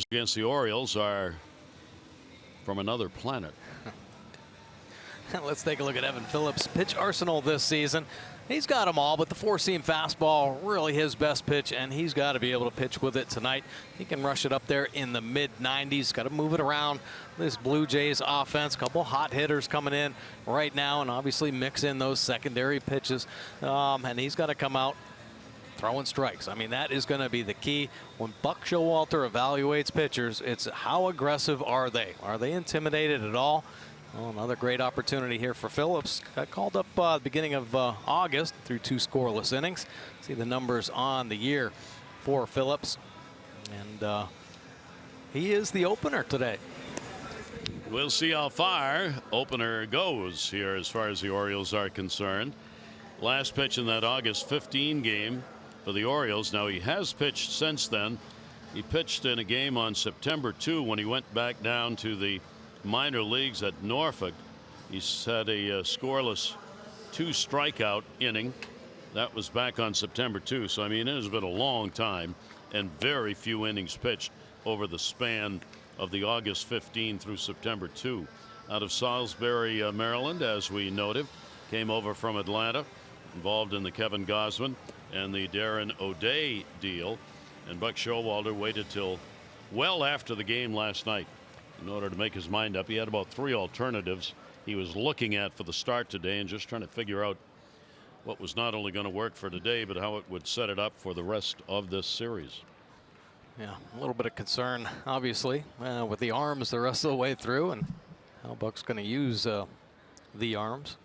against the Orioles are from another planet. Let's take a look at Evan Phillips' pitch arsenal this season. He's got them all, but the four-seam fastball, really his best pitch, and he's got to be able to pitch with it tonight. He can rush it up there in the mid-90s. Got to move it around this Blue Jays offense. A couple hot hitters coming in right now, and obviously mix in those secondary pitches. And he's got to come out throwing strikes. I mean, that is going to be the key. When Buck Showalter evaluates pitchers, it's how aggressive are they? Are they intimidated at all? Well, another great opportunity here for Phillips. Got called up the beginning of August through 2 scoreless innings. See the numbers on the year for Phillips. And he is the opener today. We'll see how far opener goes here as far as the Orioles are concerned. Last pitch in that August 15 game for the Orioles. Now he has pitched since then. He pitched in a game on September 2 when he went back down to the minor leagues at Norfolk. He's had a scoreless 2 strikeout inning. That was back on September 2. So I mean, it has been a long time and very few innings pitched over the span of the August 15 through September 2. Out of Salisbury, Maryland, as we noted, came over from Atlanta, involved in the Kevin Gausman and the Darren O'Day deal. And Buck Showalter waited till well after the game last night in order to make his mind up. He had about 3 alternatives he was looking at for the start today and just trying to figure out what was not only going to work for today, but how it would set it up for the rest of this series. Yeah, a little bit of concern, obviously, with the arms the rest of the way through and how Buck's going to use the arms.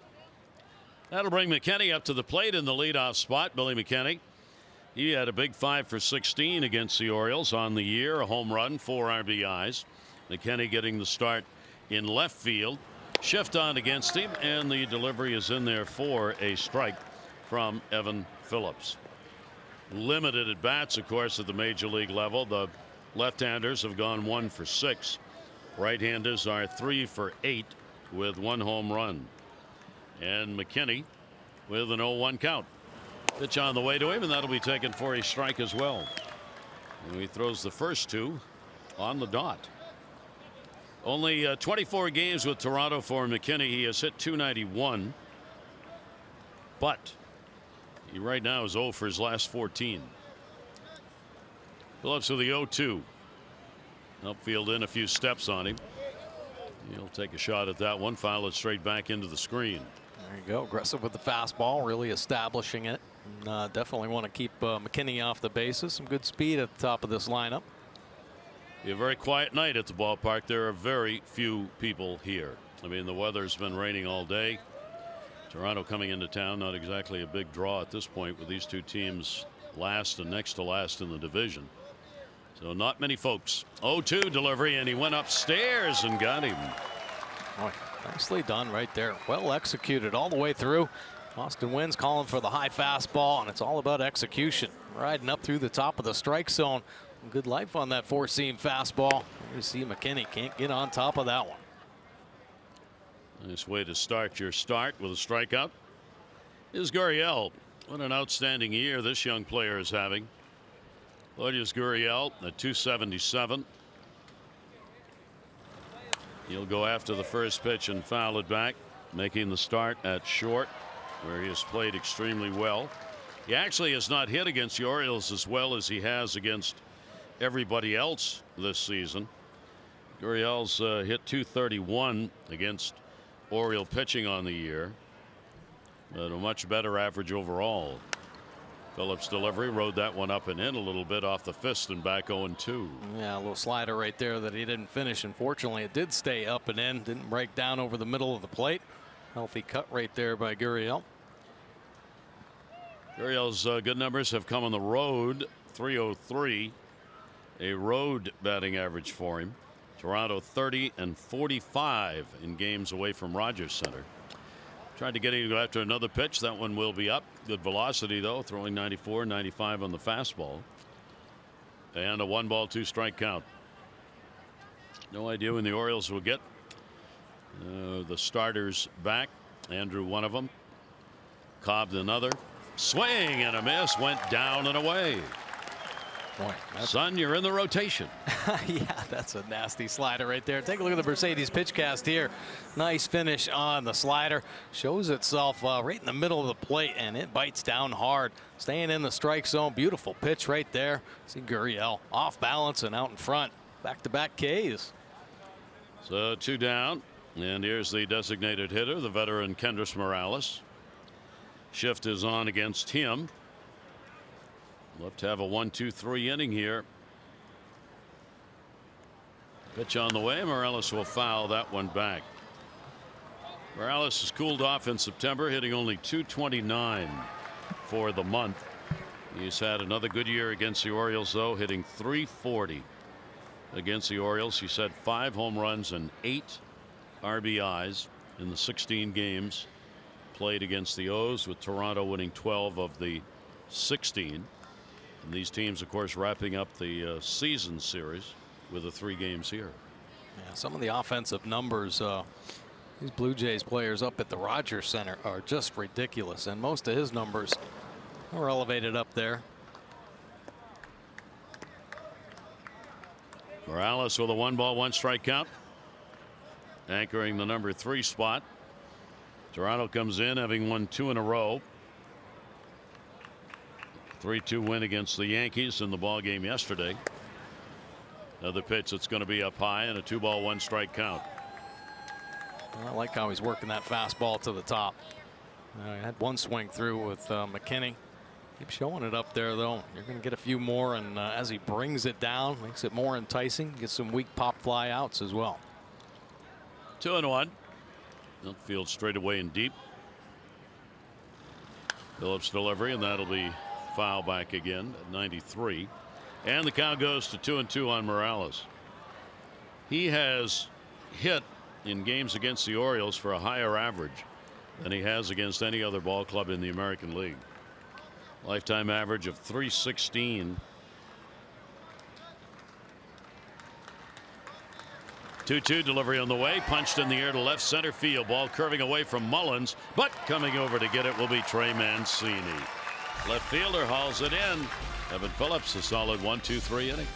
That'll bring McKinney up to the plate in the leadoff spot. Billy McKinney. He had a big 5 for 16 against the Orioles on the year. A home run, 4 RBIs. McKinney getting the start in left field. Shift on against him, and the delivery is in there for a strike from Evan Phillips. Limited at bats, of course, at the major league level. The left-handers have gone 1 for 6. Right-handers are 3 for 8 with 1 home run. And McKinney with an 0-1 count. Pitch on the way to him, and that'll be taken for a strike as well. And he throws the first 2 on the dot. Only 24 games with Toronto for McKinney. He has hit .291, but he right now is 0 for his last 14. Phillips with the 0-2. Upfield in a few steps on him. He'll take a shot at that one, foul it straight back into the screen. There you go. Aggressive with the fastball, really establishing it. And, definitely want to keep McKinney off the bases. Some good speed at the top of this lineup. Be a very quiet night at the ballpark. There are very few people here. I mean, the weather's been raining all day. Toronto coming into town, not exactly a big draw at this point with these 2 teams last and next to last in the division. So not many folks. 0-2 delivery, and he went upstairs and got him. Boy, nicely done right there. Well executed all the way through. Austin Wynn's calling for the high fastball, and it's all about execution. Riding up through the top of the strike zone. Good life on that 4-seam fastball. You see McKinney can't get on top of that one. Nice way to start your start with a strikeout. Is Gurriel. What an outstanding year this young player is having. Claudius Gurriel at .277. He'll go after the first pitch and foul it back, making the start at short, where he has played extremely well. He actually has not hit against the Orioles as well as he has against everybody else this season. Gurriel's hit .231 against Oriole pitching on the year, but a much better average overall. Phillips' delivery rode that one up and in a little bit off the fist and back 0-2. Yeah, a little slider right there that he didn't finish. Unfortunately, it did stay up and in, didn't break down over the middle of the plate. Healthy cut right there by Gurriel. Gurriel's good numbers have come on the road. .303, a road batting average for him. Toronto 30 and 45 in games away from Rogers Center. Tried to get him to go after another pitch. That one will be up. Good velocity, though, throwing 94, 95 on the fastball. And a 1-ball, 2-strike count. No idea when the Orioles will get the starters back. Andrew, one of them. Cobb, another. Swing and a miss, went down and away. Boy, Son, you're in the rotation. yeah, that's a nasty slider right there. Take a look at the Mercedes pitch cast here. Nice finish on the slider. Shows itself right in the middle of the plate, and it bites down hard. Staying in the strike zone. Beautiful pitch right there. See Gurriel off balance and out in front. Back-to-back Ks. So 2 down. And here's the designated hitter, the veteran Kendrys Morales. Shift is on against him. Love to have a 1-2-3 inning here. Pitch on the way. Morales will foul that one back. Morales has cooled off in September, hitting only .229 for the month. He's had another good year against the Orioles, though, hitting .340 against the Orioles. He's had 5 home runs and 8 RBIs in the 16 games played against the O's, with Toronto winning 12 of the 16. And these teams, of course, wrapping up the season series with the 3 games here. Yeah, some of the offensive numbers these Blue Jays players up at the Rogers Center are just ridiculous, and most of his numbers are elevated up there. Morales with a 1-ball 1-strike count, anchoring the number 3 spot. Toronto comes in having won 2 in a row. 3-2 win against the Yankees in the ball game yesterday. Another pitch that's going to be up high, and a 2-ball 1-strike count. I like how he's working that fastball to the top. I had one swing through with McKinney. Keep showing it up there, though. You're going to get a few more, and as he brings it down, makes it more enticing. Gets some weak pop fly outs as well. 2-1. Outfield straight away and deep. Phillips delivery, and that'll be foul back again at 93. And the count goes to 2-2 on Morales. He has hit in games against the Orioles for a higher average than he has against any other ball club in the American League. Lifetime average of .316. 2-2 delivery on the way, punched in the air to left center field. Ball curving away from Mullins, but coming over to get it will be Trey Mancini. Left fielder hauls it in. Evan Phillips, a solid 1-2-3 inning.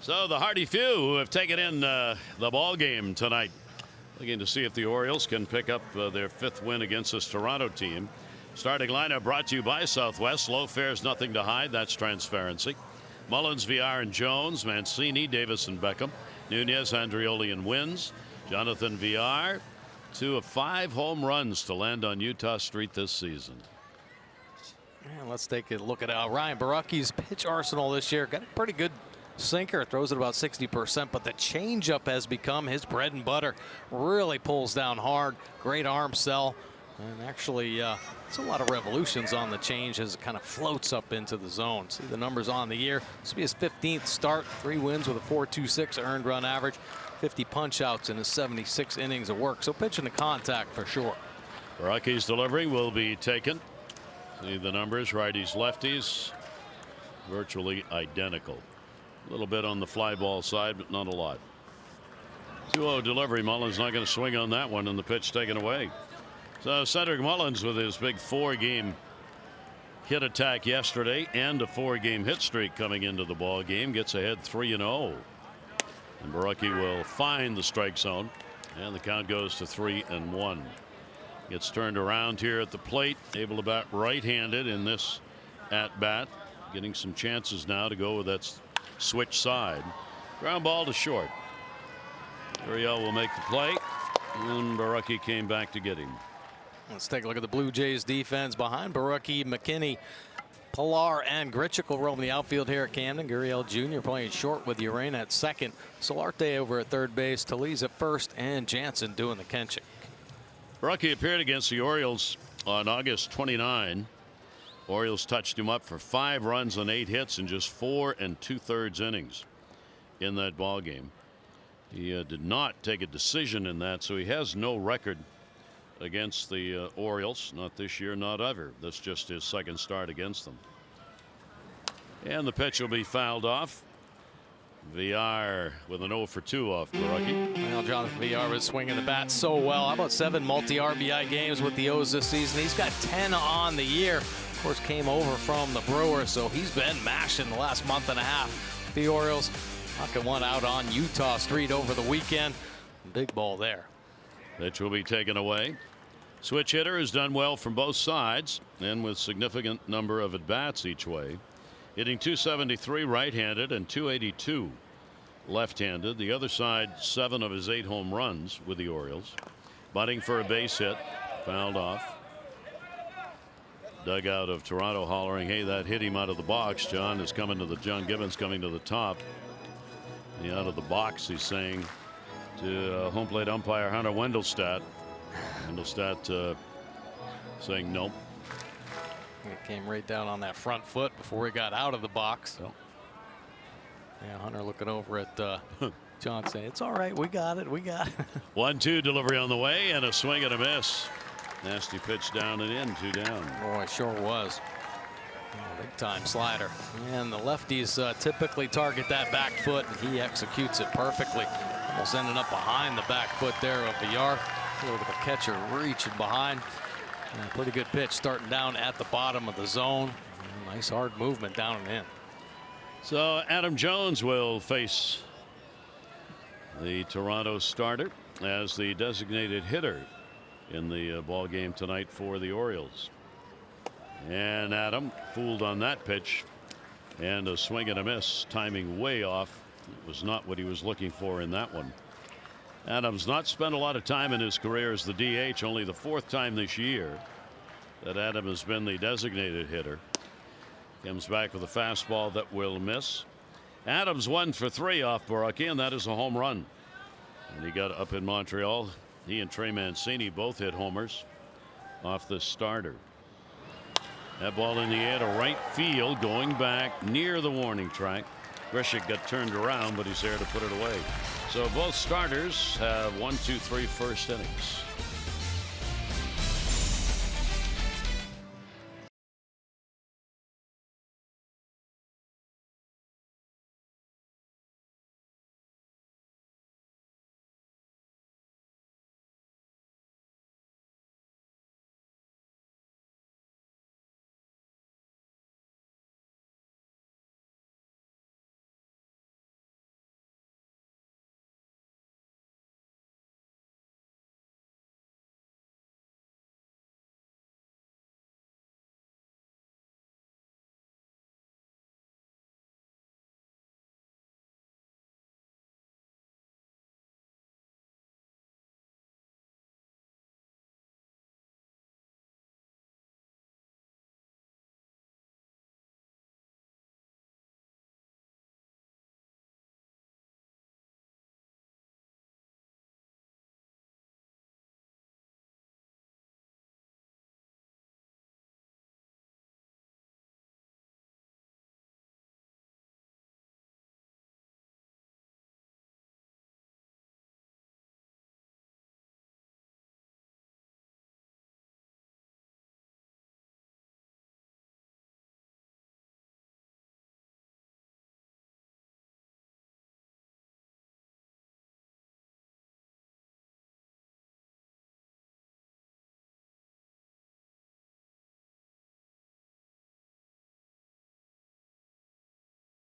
So the hardy few who have taken in the ball game tonight, looking to see if the Orioles can pick up their 5th win against this Toronto team. Starting lineup brought to you by Southwest. Low fares, nothing to hide. That's transparency. Mullins, VR, and Jones. Mancini, Davis, and Beckham. Nunez, Andreoli, and Wins. Jonathan VR. 2 of 5 home runs to land on Utah Street this season. And let's take a look at Ryan Borucki's pitch arsenal this year. Got a pretty good sinker, throws it about 60%, but the changeup has become his bread and butter. Really pulls down hard. Great arm cell, and actually it's a lot of revolutions on the change as it kind of floats up into the zone. See the numbers on the year. This will be his 15th start. 3 wins with a .426 earned run average, 50 punch outs in his 76 innings of work. So pitching to contact for sure. Borucki's delivery will be taken. See the numbers, righties, lefties, virtually identical. A little bit on the fly ball side, but not a lot. 2-0 delivery. Mullins not going to swing on that one, and the pitch taken away. So Cedric Mullins with his big 4-game hit attack yesterday and a 4-game hit streak coming into the ball game gets ahead 3-0. And Borucki will find the strike zone, and the count goes to 3-1. Gets turned around here at the plate, able to bat right-handed in this at bat, getting some chances now to go with that switch side. Ground ball to short. Gurriel will make the play, and Borucki came back to get him. Let's take a look at the Blue Jays defense. Behind Borucki, McKinney, Pilar, and Grichuk will roam the outfield here at Camden. Gurriel Jr. playing short with Urena at second. Solarte over at third base. Tellez at first, and Jansen doing the catching. Borucki appeared against the Orioles on August 29. Orioles touched him up for 5 runs on 8 hits in just 4 2/3 innings in that ball game. He did not take a decision in that, so he has no record against the Orioles. Not this year, not ever. That's just his second start against them. And the pitch will be fouled off. Villar with an 0 for 2 off Borucki. Well, Jonathan Villar was swinging the bat so well. How about 7 multi-RBI games with the O's this season? He's got 10 on the year. Of course, came over from the Brewers, so he's been mashing the last month and a half. The Orioles knocking one out on Utah Street over the weekend. Big ball there. Pitch will be taken away. Switch hitter has done well from both sides and with significant number of at-bats each way. Hitting .273 right-handed and .282 left-handed. The other side, 7 of his 8 home runs with the Orioles. Bunting for a base hit, fouled off. Dugout of Toronto hollering, hey, that hit him out of the box. John Gibbons coming to the top. And out of the box, he's saying to home plate umpire Hunter Wendelstedt. Wendelstedt saying nope. It came right down on that front foot before he got out of the box. Oh. Yeah, Hunter looking over at John saying, it's all right, we got it. 1-2 delivery on the way, and a swing and a miss. Nasty pitch down and in, 2 down. Boy, sure was. Oh, big time slider. And the lefties typically target that back foot, and he executes it perfectly. Almost ending up behind the back foot there of Villar. Look at the catcher reaching behind. And a pretty good pitch starting down at the bottom of the zone. Nice hard movement down and in. So Adam Jones will face the Toronto starter as the designated hitter in the ball game tonight for the Orioles. And Adam fooled on that pitch, and a swing and a miss, timing way off. It was not what he was looking for in that one. Adams not spent a lot of time in his career as the DH, only the 4th time this year that Adam has been the designated hitter. Comes back with a fastball that will miss. Adams 1 for 3 off Borucki, and that is a home run. And he got up in Montreal. He and Trey Mancini both hit homers off the starter. That ball in the air to right field, going back near the warning track. Grichuk got turned around, but he's there to put it away. So both starters have 1, 2, 3 first innings.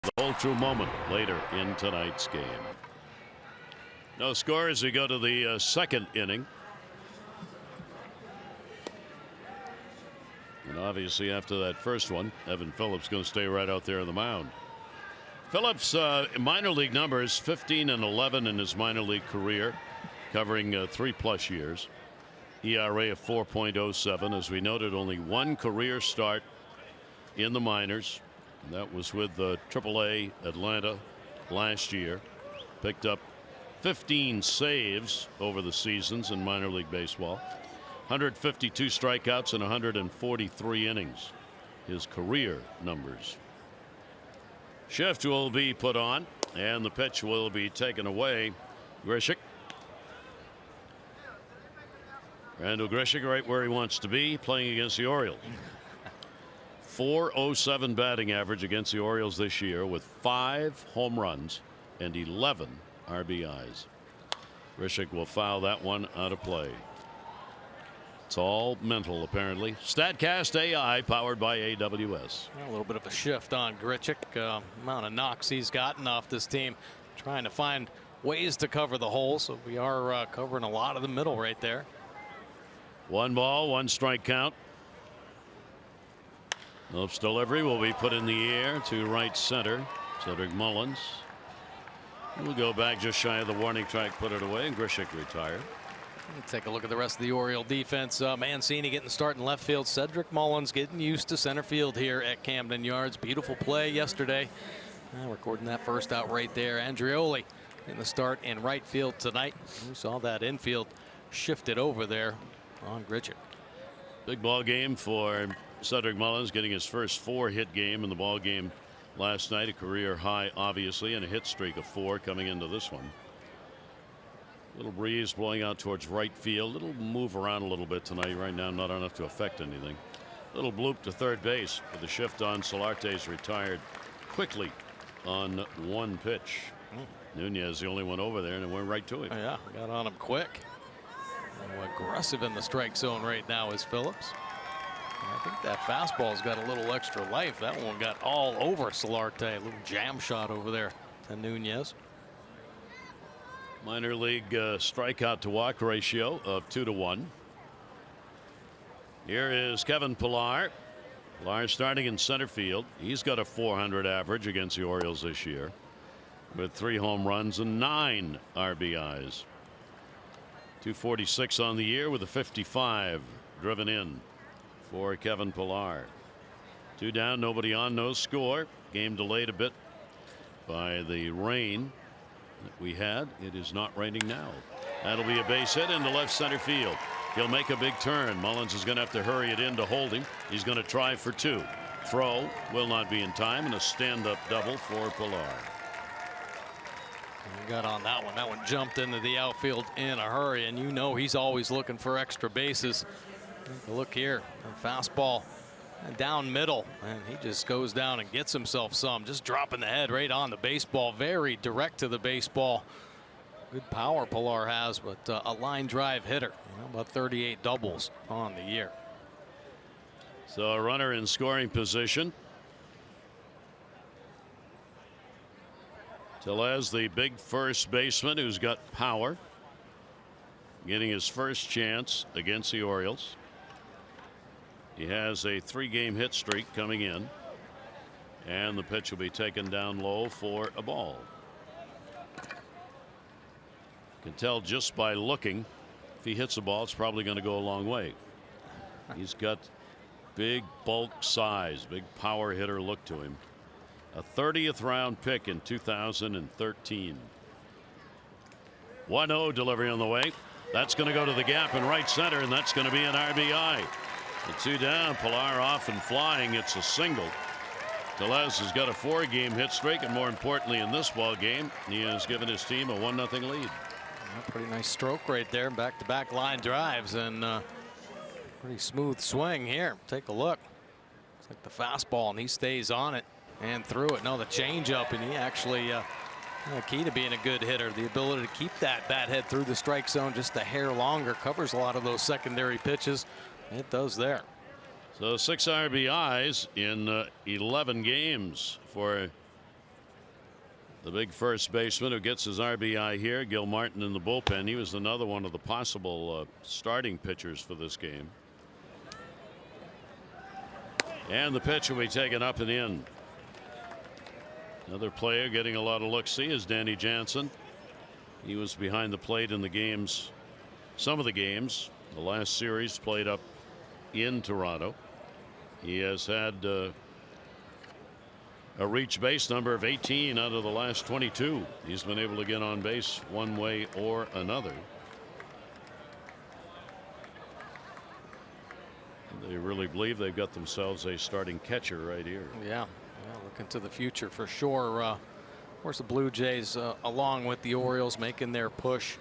the whole true moment later in tonight's game. No score as we go to the second inning. And obviously after that first one, Evan Phillips going to stay right out there on the mound. Phillips minor league numbers 15 and 11 in his minor league career, covering 3+ years. ERA of 4.07. As we noted, only one career start in the minors. And that was with AAA Atlanta last year. Picked up 15 saves over the seasons in minor league baseball. 152 strikeouts and 143 innings. His career numbers. Shift will be put on and the pitch will be taken away. Grichuk. Randall Grichuk right where he wants to be, playing against the Orioles. 407 batting average against the Orioles this year with 5 home runs and 11 RBIs. Grichuk will foul that one out of play. It's all mental, apparently. StatCast AI powered by AWS. A little bit of a shift on Grichuk. Amount of knocks he's gotten off this team, trying to find ways to cover the hole. So we are covering a lot of the middle right there. 1 ball, 1 strike count. Phillips' delivery will be put in the air to right center. Cedric Mullins will go back just shy of the warning track, put it away, and Grichuk retired. Take a look at the rest of the Oriole defense. Mancini getting the start in left field. Cedric Mullins getting used to center field here at Camden Yards. Beautiful play yesterday. Recording that first out right there. Andreoli getting the start in right field tonight. We saw that infield shifted over there on Grichuk. Big ball game for Cedric Mullins, getting his first 4-hit game in the ball game last night. A career high, obviously, and a hit streak of 4 coming into this one. Little breeze blowing out towards right field. Little move around a little bit tonight. Right now, not enough to affect anything. Little bloop to third base with the shift on. Solarte's retired quickly on 1 pitch. Nunez the only one over there, and it went right to him. Oh, yeah, got on him quick. Aggressive in the strike zone right now is Phillips. And I think that fastball's got a little extra life. That one got all over Solarte. A little jam shot over there to Nunez. Minor league strikeout to walk ratio of 2-1. Here is Kevin Pillar. Pillar starting in center field. He's got a .400 average against the Orioles this year with 3 home runs and 9 RBIs. 246 on the year with a 55 driven in for Kevin Pillar. 2 down, nobody on, no score. Game delayed a bit by the rain that we had. It is not raining now. That'll be a base hit into left center field. He'll make a big turn. Mullins is going to have to hurry it in to hold him. He's going to try for 2. Throw will not be in time, and a stand-up double for Pillar. He got on that one. That one jumped into the outfield in a hurry, and you know he's always looking for extra bases. Take a look here. A fastball down middle, and he just goes down and gets himself some. Just dropping the head right on the baseball. Very direct to the baseball. Good power Pillar has, but a line drive hitter. About 38 doubles on the year. So a runner in scoring position. Tellez, the big first baseman who's got power, getting his first chance against the Orioles. He has a 3-game hit streak coming in, and the pitch will be taken down low for a ball. You can tell just by looking, if he hits a ball, it's probably going to go a long way. He's got big bulk size, big power hitter look to him. A 30th round pick in 2013. 1-0 delivery on the way. That's going to go to the gap in right center, and that's going to be an RBI. The 2 down, Pillar off and flying. It's a single. Tellez has got a 4-game hit streak, and more importantly in this ball game, he has given his team a 1-0 lead. Pretty nice stroke right there. Back-to-back line drives, and pretty smooth swing here. Take a look. It's like the fastball, and he stays on it and threw it. No, the changeup, and he actually the key to being a good hitter, the ability to keep that bat head through the strike zone just a hair longer, covers a lot of those secondary pitches. It does there. So 6 RBIs in 11 games for The big first baseman who gets his RBI here, Gilmartin in the bullpen. He was another one of the possible starting pitchers for this game. And the pitch will be taken up and in. Another player getting a lot of look-see is Danny Jansen. He was behind the plate in the games, some of the games. The last series played up in Toronto. He has had a reach base number of 18 out of the last 22. He's been able to get on base one way or another. They really believe they've got themselves a starting catcher right here. Yeah, looking to the future for sure. Of course, the Blue Jays, along with the Orioles, making their push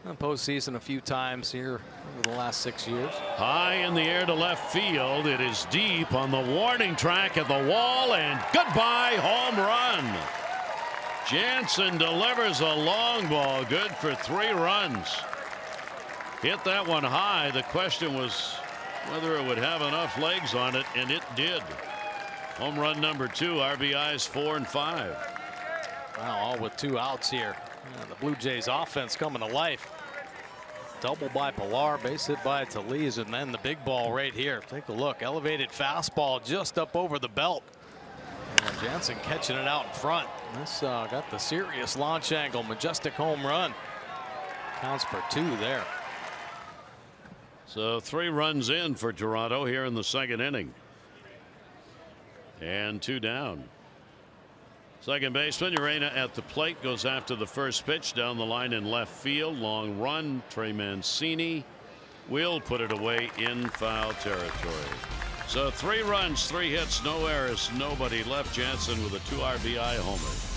in the postseason a few times here over the last 6 years. High in the air to left field. It is deep on the warning track at the wall, and goodbye, home run. Jansen delivers a long ball, good for 3 runs. Hit that one high. The question was whether it would have enough legs on it, and it did. Home run number 2, RBIs 4 and 5. Wow, all with 2 outs here. Yeah, the Blue Jays offense coming to life. Double by Pilar, base hit by Taliz, and then the big ball right here. Take a look. Elevated fastball just up over the belt. And Jansen catching it out in front. This got the serious launch angle. Majestic home run. Counts for 2 there. So 3 runs in for Toronto here in the 2nd inning. And 2 down. Second baseman Urena at the plate, goes after the first pitch down the line in left field. Long run. Trey Mancini will put it away in foul territory. So 3 runs, 3 hits, no errors, nobody left. Jansen with a 2 RBI homer.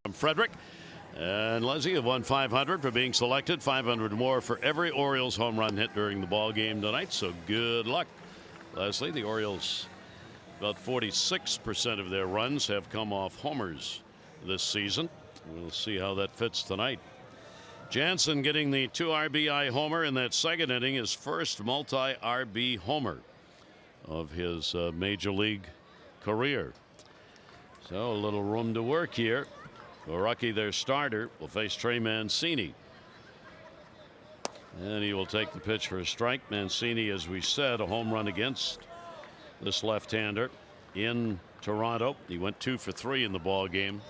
From Frederick. And Leslie have won 500 for being selected. 500 more for every Orioles home run hit during the ball game tonight. So good luck, Leslie. The Orioles, about 46% of their runs have come off homers this season. We'll see how that fits tonight. Jansen getting the 2 RBI homer in that 2nd inning, his first multi-RB homer of his major league career. So a little room to work here. Borucki, their starter, will face Trey Mancini. And he will take the pitch for a strike. Mancini, as we said, a home run against this left-hander in Toronto. He went 2 for 3 in the ball game.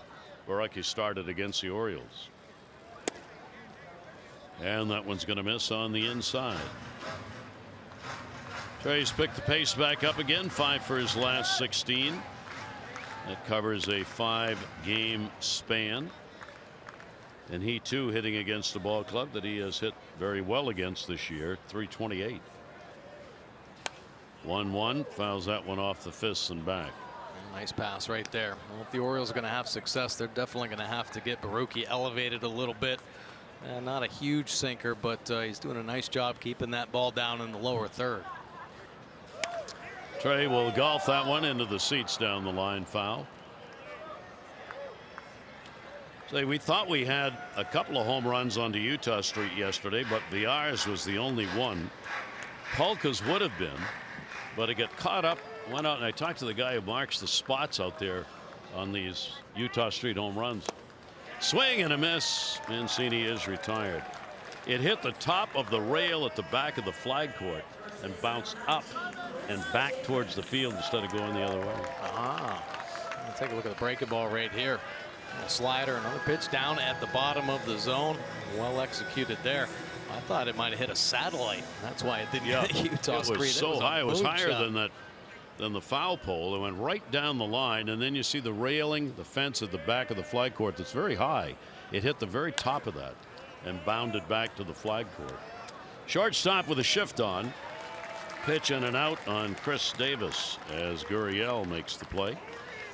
Borucki started against the Orioles. And that one's going to miss on the inside. Trey's picked the pace back up again. 5 for his last 16. That covers a 5-game span. And he too hitting against the ball club that he has hit very well against this year. .328. 1-1, fouls that one off the fists and back. Nice pass right there. Well, if the Orioles are going to have success, they're definitely going to have to get Borucki elevated a little bit. Not a huge sinker, but he's doing a nice job keeping that ball down in the lower 3rd. Trey will golf that one into the seats down the line. Foul. Say, we thought we had a couple of home runs onto Utah Street yesterday, but Villar's was the only one. Polka's would have been, but it got caught up. Went out, and I talked to the guy who marks the spots out there on these Utah Street home runs. Swing and a miss. Mancini is retired. It hit the top of the rail at the back of the flag court and bounced up and back towards the field instead of going the other way. Let's take a look at the breaking ball right here. A slider, another pitch down at the bottom of the zone. Well executed there. I thought it might have hit a satellite. That's why it didn't hit Utah Street. It was so high. It was higher than the foul pole. It went right down the line, and then you see the railing, the fence at the back of the flag court that's very high. It hit the very top of that and bounded back to the flag court. Shortstop with a shift on. Pitch in and out on Chris Davis as Gurriel makes the play.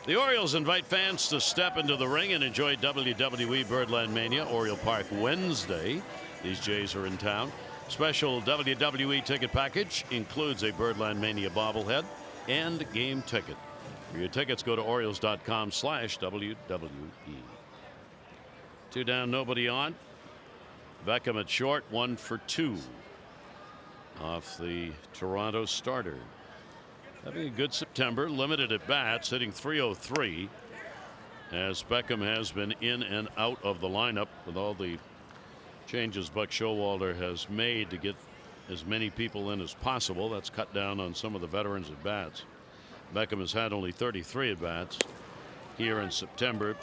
The Orioles invite fans to step into the ring and enjoy WWE Birdland Mania, Oriole Park Wednesday. These Jays are in town. Special WWE ticket package includes a Birdland Mania bobblehead and game ticket. For your tickets, go to Orioles.com/WWE. 2 down, nobody on. Beckham at short, 1 for 2 off the Toronto starter. Having a good September, limited at bats, hitting .303, as Beckham has been in and out of the lineup with all the changes Buck Showalter has made to get as many people in as possible. That's cut down on some of the veterans at bats. Beckham has had only 33 at bats here in September.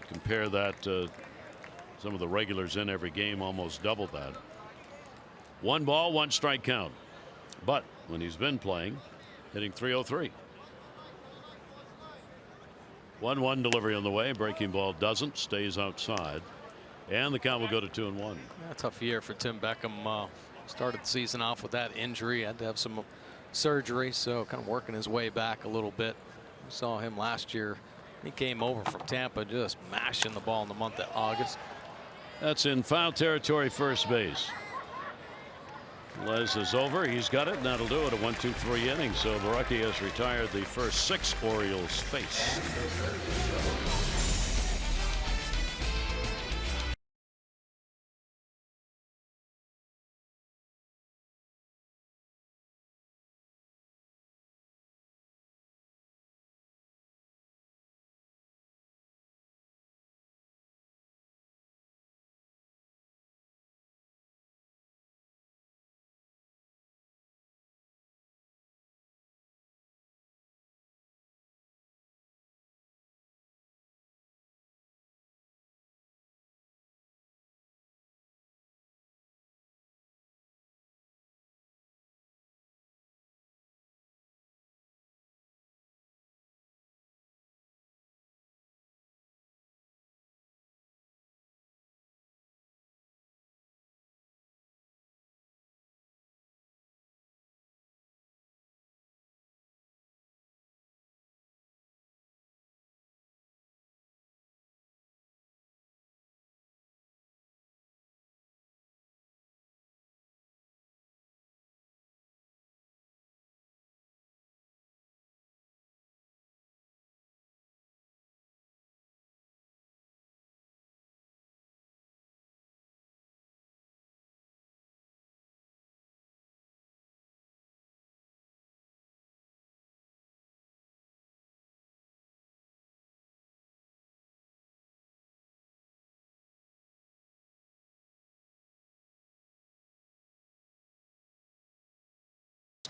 Compare that to some of the regulars in every game, almost double that. 1 ball, 1 strike count. But when he's been playing, hitting .303. 1-1 delivery on the way. Breaking ball doesn't, stays outside, and the count will go to 2-1. Yeah, tough year for Tim Beckham. Started the season off with that injury, had to have some surgery, so kind of working his way back a little bit. We saw him last year. He came over from Tampa, just mashing the ball in the month of August. That's in foul territory, first base. Les is over. He's got it, and that'll do it. A 1-2-3 inning. So the rookie has retired the first 6 Orioles face.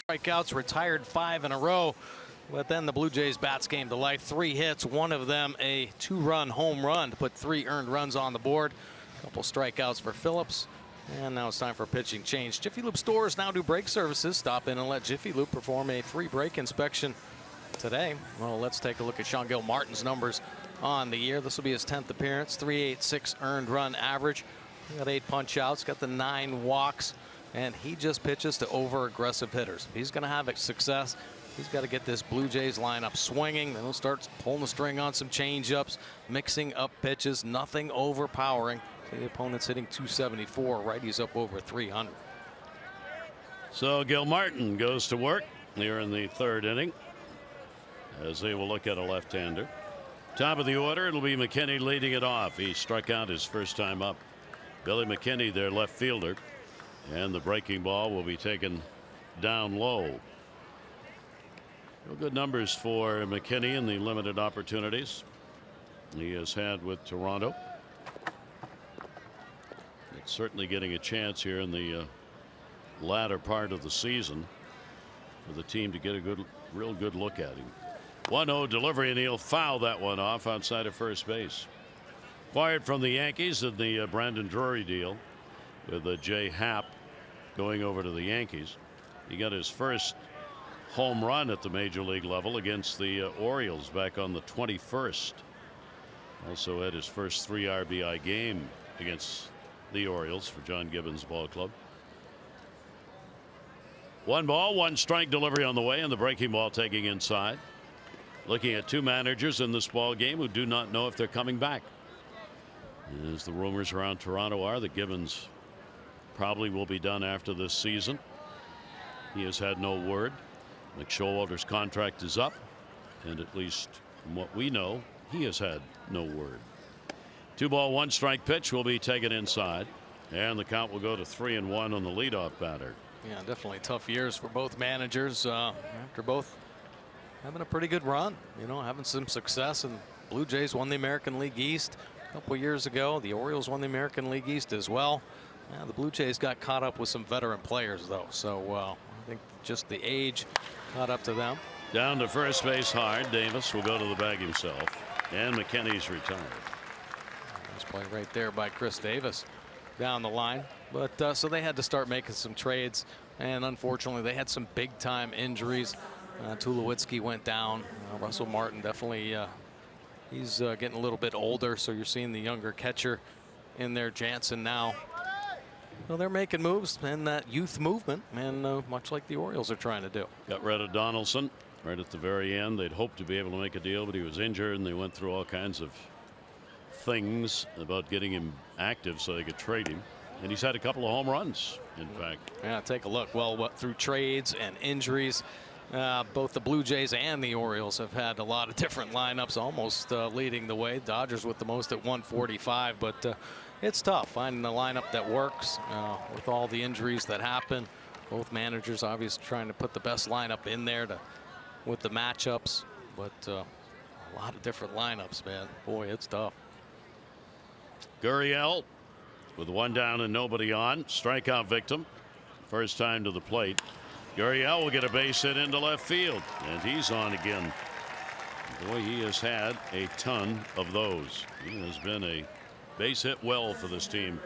Strikeouts, retired 5 in a row. But then the Blue Jays bats came to life. 3 hits, one of them a 2-run home run to put 3 earned runs on the board. A couple strikeouts for Phillips. And now it's time for a pitching change. Jiffy Lube stores now do brake services. Stop in and let Jiffy Lube perform a free brake inspection today. Well, let's take a look at Sean Gilmartin's numbers on the year. This will be his 10th appearance. .386 earned run average. Got 8 punch outs, got the 9 walks, and he just pitches to over aggressive hitters. If he's going to have success, he's got to get this Blue Jays lineup swinging. Then he'll start pulling the string on some change-ups, mixing up pitches, nothing overpowering. The opponent's hitting .274. Righty's up over 300. So Gilmartin goes to work. here in the third inning, as they will look at a left-hander. Top of the order, it'll be McKinney leading it off. He struck out his first time up. Billy McKinney, their left fielder, and the breaking ball will be taken down low. Real good numbers for McKinney in the limited opportunities he has had with Toronto. It's certainly getting a chance here in the latter part of the season for the team to get a real good look at him. 1-0 delivery, and he'll foul that one off outside of first base. Fired from the Yankees in the Brandon Drury deal, with Jay Happ going over to the Yankees. He got his first home run at the major league level against the Orioles back on the 21st. Also had his first 3 RBI game against the Orioles for John Gibbons Ball Club. 1 ball, 1 strike delivery on the way, and the breaking ball taking inside. Looking at 2 managers in this ball game who do not know if they're coming back, as the rumors around Toronto are that Gibbons probably will be done after this season. He has had no word. McShowalter's contract is up, and at least from what we know, he has had no word. 2 ball, 1 strike pitch will be taken inside, and the count will go to 3-1 on the leadoff batter. Yeah, definitely tough years for both managers after both having a pretty good run, having some success. And Blue Jays won the American League East a couple years ago. The Orioles won the American League East as well. The Blue Jays got caught up with some veteran players, though, so I think just the age caught up to them. Down to first base hard. Davis will go to the bag himself, and McKinney's retired. Nice play right there by Chris Davis down the line. But so they had to start making some trades, and unfortunately they had some big time injuries. Tulowitzki went down. Russell Martin definitely he's getting a little bit older, so you're seeing the younger catcher in there, Jansen, now. So they're making moves in that youth movement, and much like the Orioles are trying to do. Got rid of Donaldson right at the very end. They'd hoped to be able to make a deal, but he was injured, and they went through all kinds of things about getting him active so they could trade him. And he's had a couple of home runs, in fact. Yeah, take a look. Well, through trades and injuries, both the Blue Jays and the Orioles have had a lot of different lineups, almost leading the way. Dodgers with the most at 145, but it's tough finding a lineup that works with all the injuries that happen. Both managers obviously trying to put the best lineup in there with the matchups, but a lot of different lineups, man. Boy, it's tough. Gurriel with 1 down and nobody on. Strikeout victim. First time to the plate. Gurriel will get a base hit into left field, and he's on again. Boy, he has had a ton of those. He has been a base hit well for this team.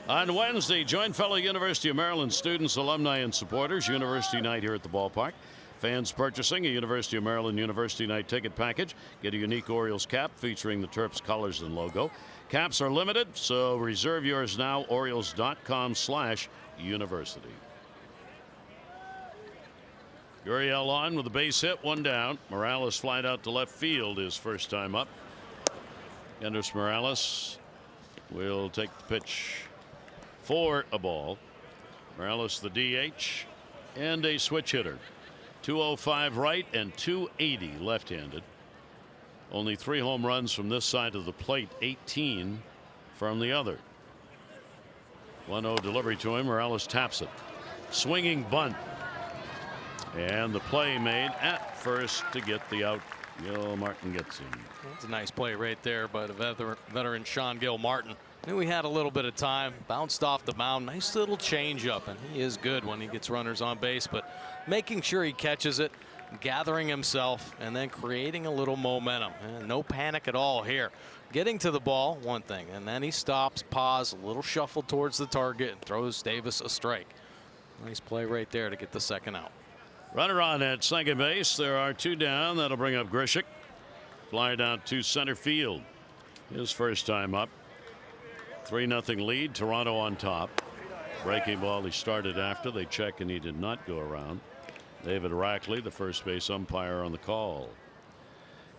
On Wednesday, join fellow University of Maryland students, alumni, and supporters. University night here at the ballpark. Fans purchasing a University of Maryland University night ticket package get a unique Orioles cap featuring the Terps colors and logo. Caps are limited, so reserve yours now. Orioles.com/university. Gurriel on with a base hit, 1 down. Morales flied out to left field his first time up. Kendrys Morales will take the pitch for a ball. Morales the DH and a switch hitter. 205 right and 280 left-handed. Only 3 home runs from this side of the plate, 18 from the other. 1-0 delivery to him. Morales taps it. Swinging bunt. And the play made at first to get the out. Gilmartin gets him. That's a nice play right there by the veteran Sean Gilmartin. Knew he had a little bit of time. Bounced off the mound. Nice little changeup, and he is good when he gets runners on base. But making sure he catches it, gathering himself, and then creating a little momentum. And no panic at all here. Getting to the ball, one thing, and then he stops, pause, a little shuffle towards the target, and throws Davis a strike. Nice play right there to get the second out. Runner on at second base. There are 2 down. That'll bring up Grichuk. Fly down to center field. His first time up. 3-0 lead. Toronto on top. Breaking ball he started after. They check and he did not go around. David Rackley, the first base umpire, on the call.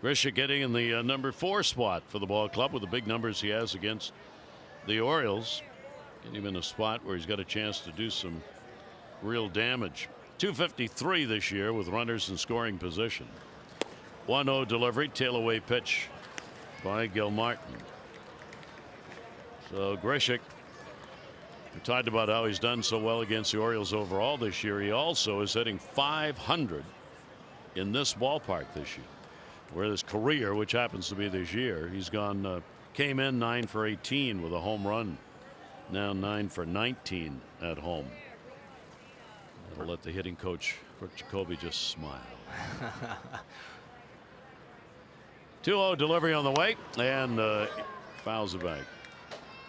Grichuk getting in the number 4 spot for the ball club with the big numbers he has against the Orioles. Getting him in a spot where he's got a chance to do some real damage. .253 this year with runners in scoring position. 1-0 delivery, tail away pitch by Gilmartin. So Grichuk, we talked about how he's done so well against the Orioles overall this year. He also is hitting .500 in this ballpark this year, where his career, which happens to be this year, he's gone came in 9 for 18 with a home run. Now 9 for 19 at home. I'll let the hitting coach, Jacoby, just smile. 2-0 delivery on the way, and fouls it back.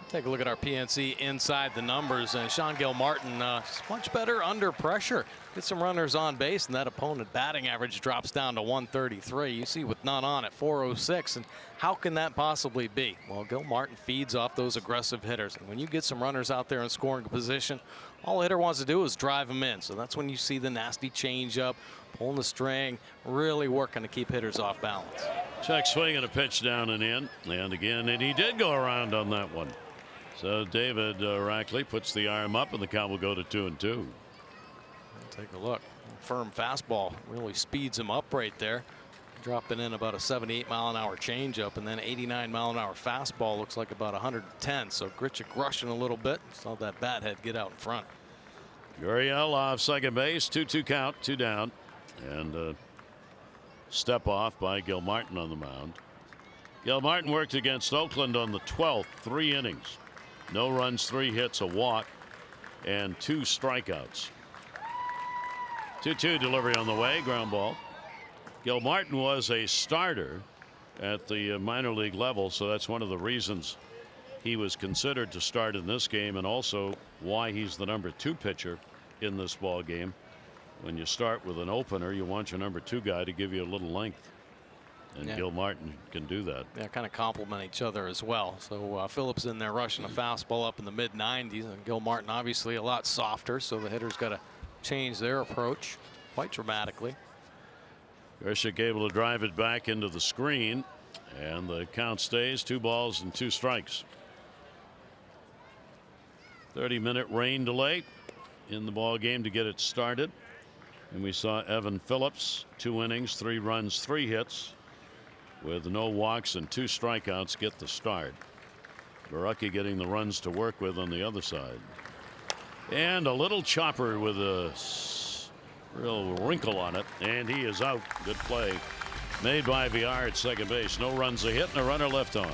Take a look at our PNC inside the numbers, and Sean Gilmartin much better under pressure. Get some runners on base, and that opponent batting average drops down to 133. You see with none on at 406, and how can that possibly be? Well, Gilmartin feeds off those aggressive hitters, and when you get some runners out there in scoring position, all a hitter wants to do is drive them in. So that's when you see the nasty changeup, pulling the string, really working to keep hitters off balance. Check swing and a pitch down and in, and again, and he did go around on that one. So David Rackley puts the arm up, and the count will go to 2-2. Take a look. Firm fastball really speeds him up right there. Dropping in about a 78-mile-an-hour changeup, and then 89-mile-an-hour fastball looks like about 110. So Grichuk rushing a little bit. Saw that bat head get out in front. Gurriel off second base. 2-2 count, 2 down, and step off by Gilmartin on the mound. Gilmartin worked against Oakland on the 12th, 3 innings. No runs, 3 hits, a walk, and 2 strikeouts. 2-2 delivery on the way, ground ball. Gilmartin was a starter at the minor league level, so that's one of the reasons he was considered to start in this game, and also why he's the number 2 pitcher in this ball game. When you start with an opener, you want your number 2 guy to give you a little length. And yeah, Gilmartin can do that. Yeah, kind of complement each other as well. So Phillips in there rushing a fastball up in the mid-90s, and Gilmartin obviously a lot softer, so the hitter's got to change their approach quite dramatically. Grichuk able to drive it back into the screen, and the count stays 2 balls and 2 strikes. 30-minute rain delay in the ball game to get it started, and we saw Evan Phillips 2 innings, 3 runs, 3 hits, with no walks and 2 strikeouts get the start. Barucki getting the runs to work with on the other side. And a little chopper with a real wrinkle on it, and he is out. Good play made by VR at second base. No runs, a hit, and a runner left on.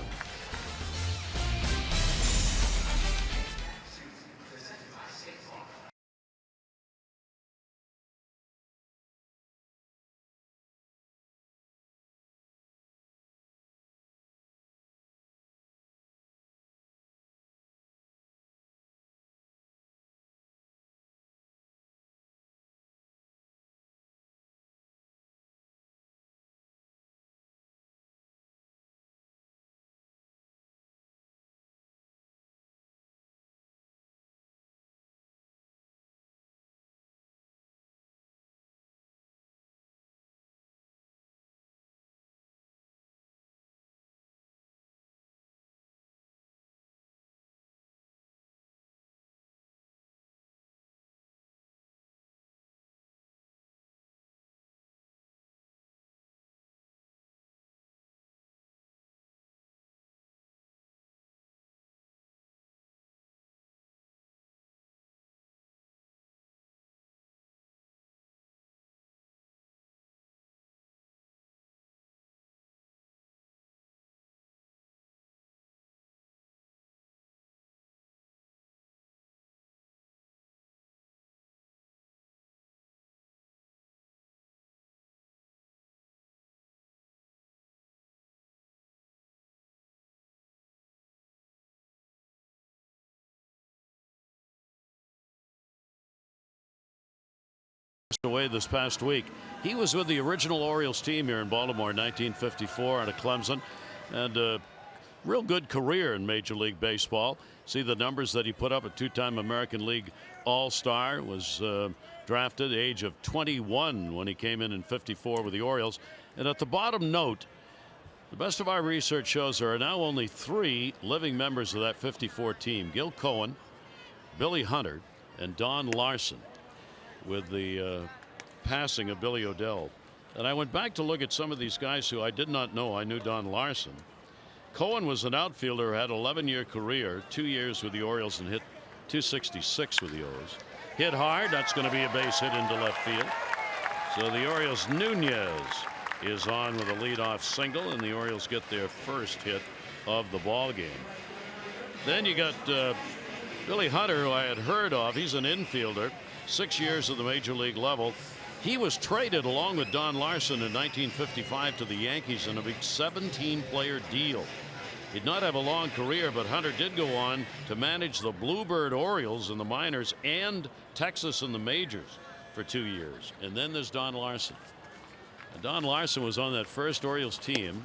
Away this past week. He was with the original Orioles team here in Baltimore in 1954 out of Clemson, and a real good career in Major League Baseball. See the numbers that he put up. A 2-time American League All-Star, was drafted age of 21 when he came in '54 with the Orioles. And at the bottom note, the best of our research shows there are now only 3 living members of that '54 team: Gil Cohen, Billy Hunter, and Don Larson. with the passing of Billy O'Dell. And I went back to look at some of these guys who I did not know. I knew Don Larson. Cohen was an outfielder who had an 11-year career, 2 years with the Orioles, and hit .266 with the O's. Hit hard. That's going to be a base hit into left field. So the Orioles' Nunez is on with a leadoff single, and the Orioles get their first hit of the ball game. Then you got Billy Hunter, who I had heard of. He's an infielder, 6 years at the major league level. He was traded along with Don Larson in 1955 to the Yankees in a big 17-player deal. He'd not have a long career, but Hunter did go on to manage the Bluebird Orioles in the minors and Texas in the majors for 2 years. And then there's Don Larson. And Don Larson was on that first Orioles team,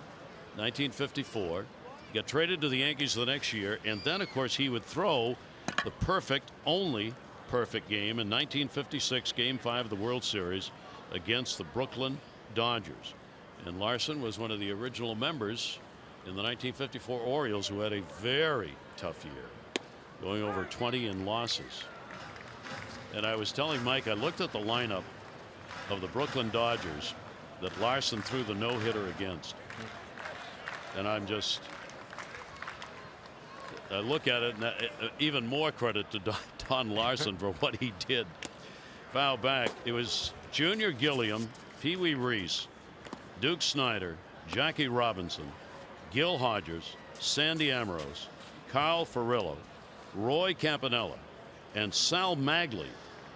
1954. He got traded to the Yankees the next year, and then, of course, he would throw the only perfect game in 1956, Game 5 of the World Series against the Brooklyn Dodgers. And Larson was one of the original members in the 1954 Orioles, who had a very tough year, going over 20 in losses. And I was telling Mike, I looked at the lineup of the Brooklyn Dodgers that Larson threw the no-hitter against, and I look at it, and even more credit to Don Larson for what he did. Foul back. It was Junior Gilliam, Pee Wee Reese, Duke Snyder, Jackie Robinson, Gil Hodges, Sandy Ambrose, Carl Furillo, Roy Campanella, and Sal Magley,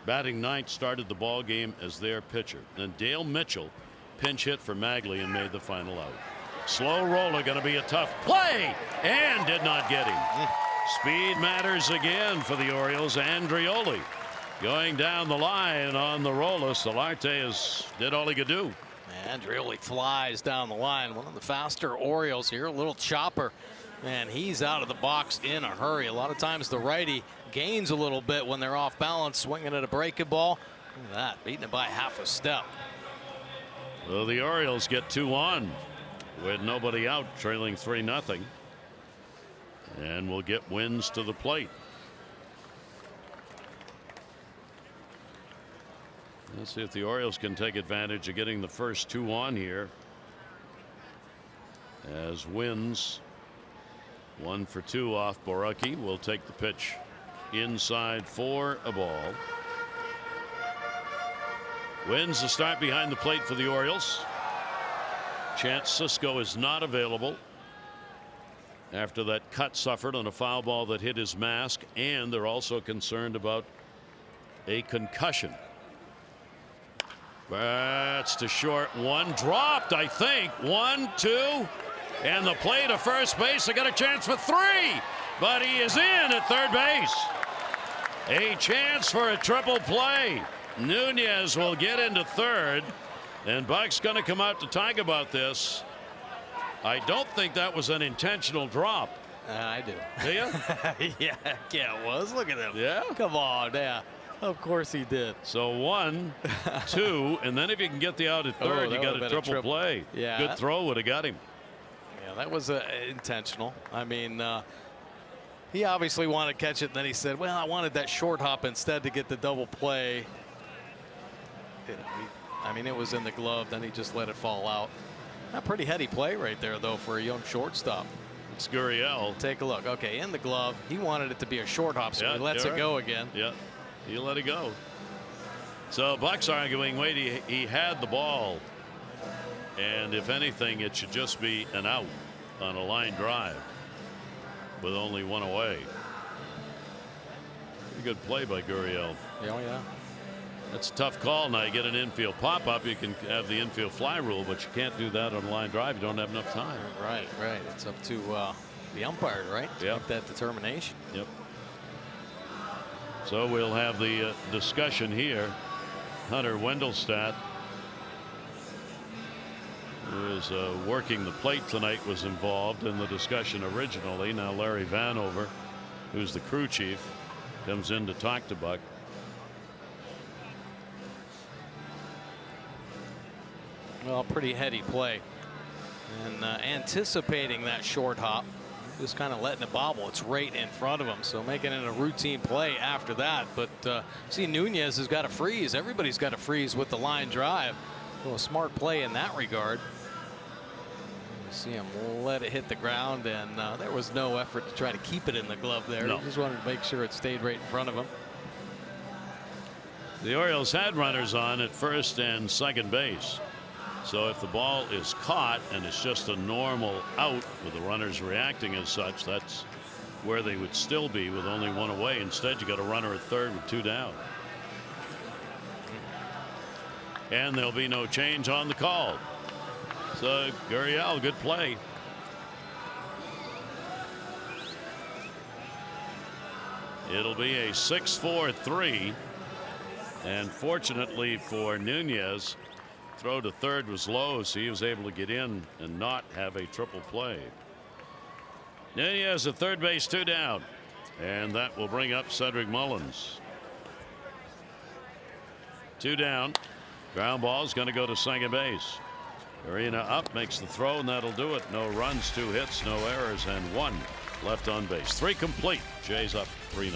batting ninth, started the ball game as their pitcher. Then Dale Mitchell pinch hit for Magley and made the final out. Slow roller, going to be a tough play, and did not get him. Speed matters again for the Orioles. Andreoli going down the line on the roller. Solarte did all he could do. Andreoli flies down the line. One of the faster Orioles here. A little chopper, and he's out of the box in a hurry. A lot of times the righty gains a little bit when they're off balance, swinging at a breaking ball. Look at that, beating it by half a step. Well, the Orioles get 2 on with nobody out, trailing 3-0, and will get Wins to the plate. Let's see if the Orioles can take advantage of getting the first 2 on here, as Wins 1 for 2 off Borucki will take the pitch inside for a ball. Wins the start behind the plate for the Orioles. Chance Sisco is not available after that cut suffered on a foul ball that hit his mask, and they're also concerned about a concussion. That's to short. One dropped, I think. 1, 2, and the play to first base. They got a chance for 3, but he is in at third base. A chance for a triple play. Nunez will get into third, and Buck's going to come out to talk about this. I don't think that was an intentional drop. I do. Do you? Yeah, it was. Look at him. Yeah? Come on, yeah. Of course he did. So 1, 2, and then if you can get the out at third, you got a triple play. Yeah. Good throw would have got him. Yeah, that was intentional. I mean, he obviously wanted to catch it, and then he said, well, I wanted that short hop instead to get the double play. I mean, it was in the glove, then he just let it fall out. A pretty heady play right there, though, for a young shortstop. It's Gurriel. Take a look. Okay, in the glove. He wanted it to be a short hop, so he lets it go again. Yeah, he let it go. So Buck's arguing, wait, he had the ball, and if anything, it should just be an out on a line drive with only 1 away. Pretty good play by Gurriel. Oh, yeah. That's a tough call. Now you get an infield pop-up, you can have the infield fly rule, but you can't do that on a line drive. You don't have enough time. Right. It's up to the umpire, right? To make that determination. Yep. So we'll have the discussion here. Hunter Wendelstadt, who is working the plate tonight, was involved in the discussion originally. Now Larry Vanover, who's the crew chief, comes in to talk to Buck. Well, pretty heady play, and anticipating that short hop. just kind of letting it bobble. It's right in front of him, so making it a routine play after that. But see, Nunez has got to freeze. Everybody's got to freeze with the line drive. So a smart play in that regard. You see him let it hit the ground, and there was no effort to try to keep it in the glove there. No. He just wanted to make sure it stayed right in front of him. The Orioles had runners on at first and second base. So if the ball is caught and it's just a normal out with the runners reacting as such, that's where they would still be with only one away. Instead, you got a runner at third with two down. And there'll be no change on the call. So Gurriel, good play. It'll be a 6-4-3. And fortunately for Nunez, throw to third was low, so he was able to get in and not have a triple play. Nunez at third base, two down. And that will bring up Cedric Mullins. Two down. Ground ball is going to go to second base. Arena up, makes the throw, and that'll do it. No runs, two hits, no errors, and one left on base. Three complete. Jays up 3-0.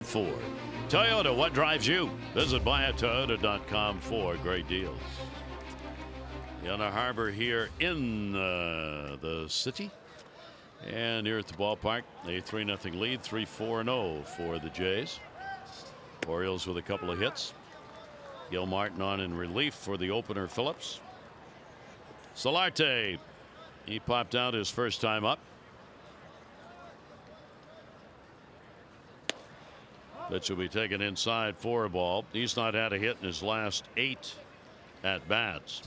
Four. Toyota, what drives you? Visit buyatoyota.com for great deals. Yana Harbor here in the city. And here at the ballpark, a 3-0 lead, 3-4-0 for the Jays. Orioles with a couple of hits. Gilmartin on in relief for the opener, Phillips. Solarte, he popped out his first time up. Pitch will be taken inside for a ball. He's not had a hit in his last 8 at bats,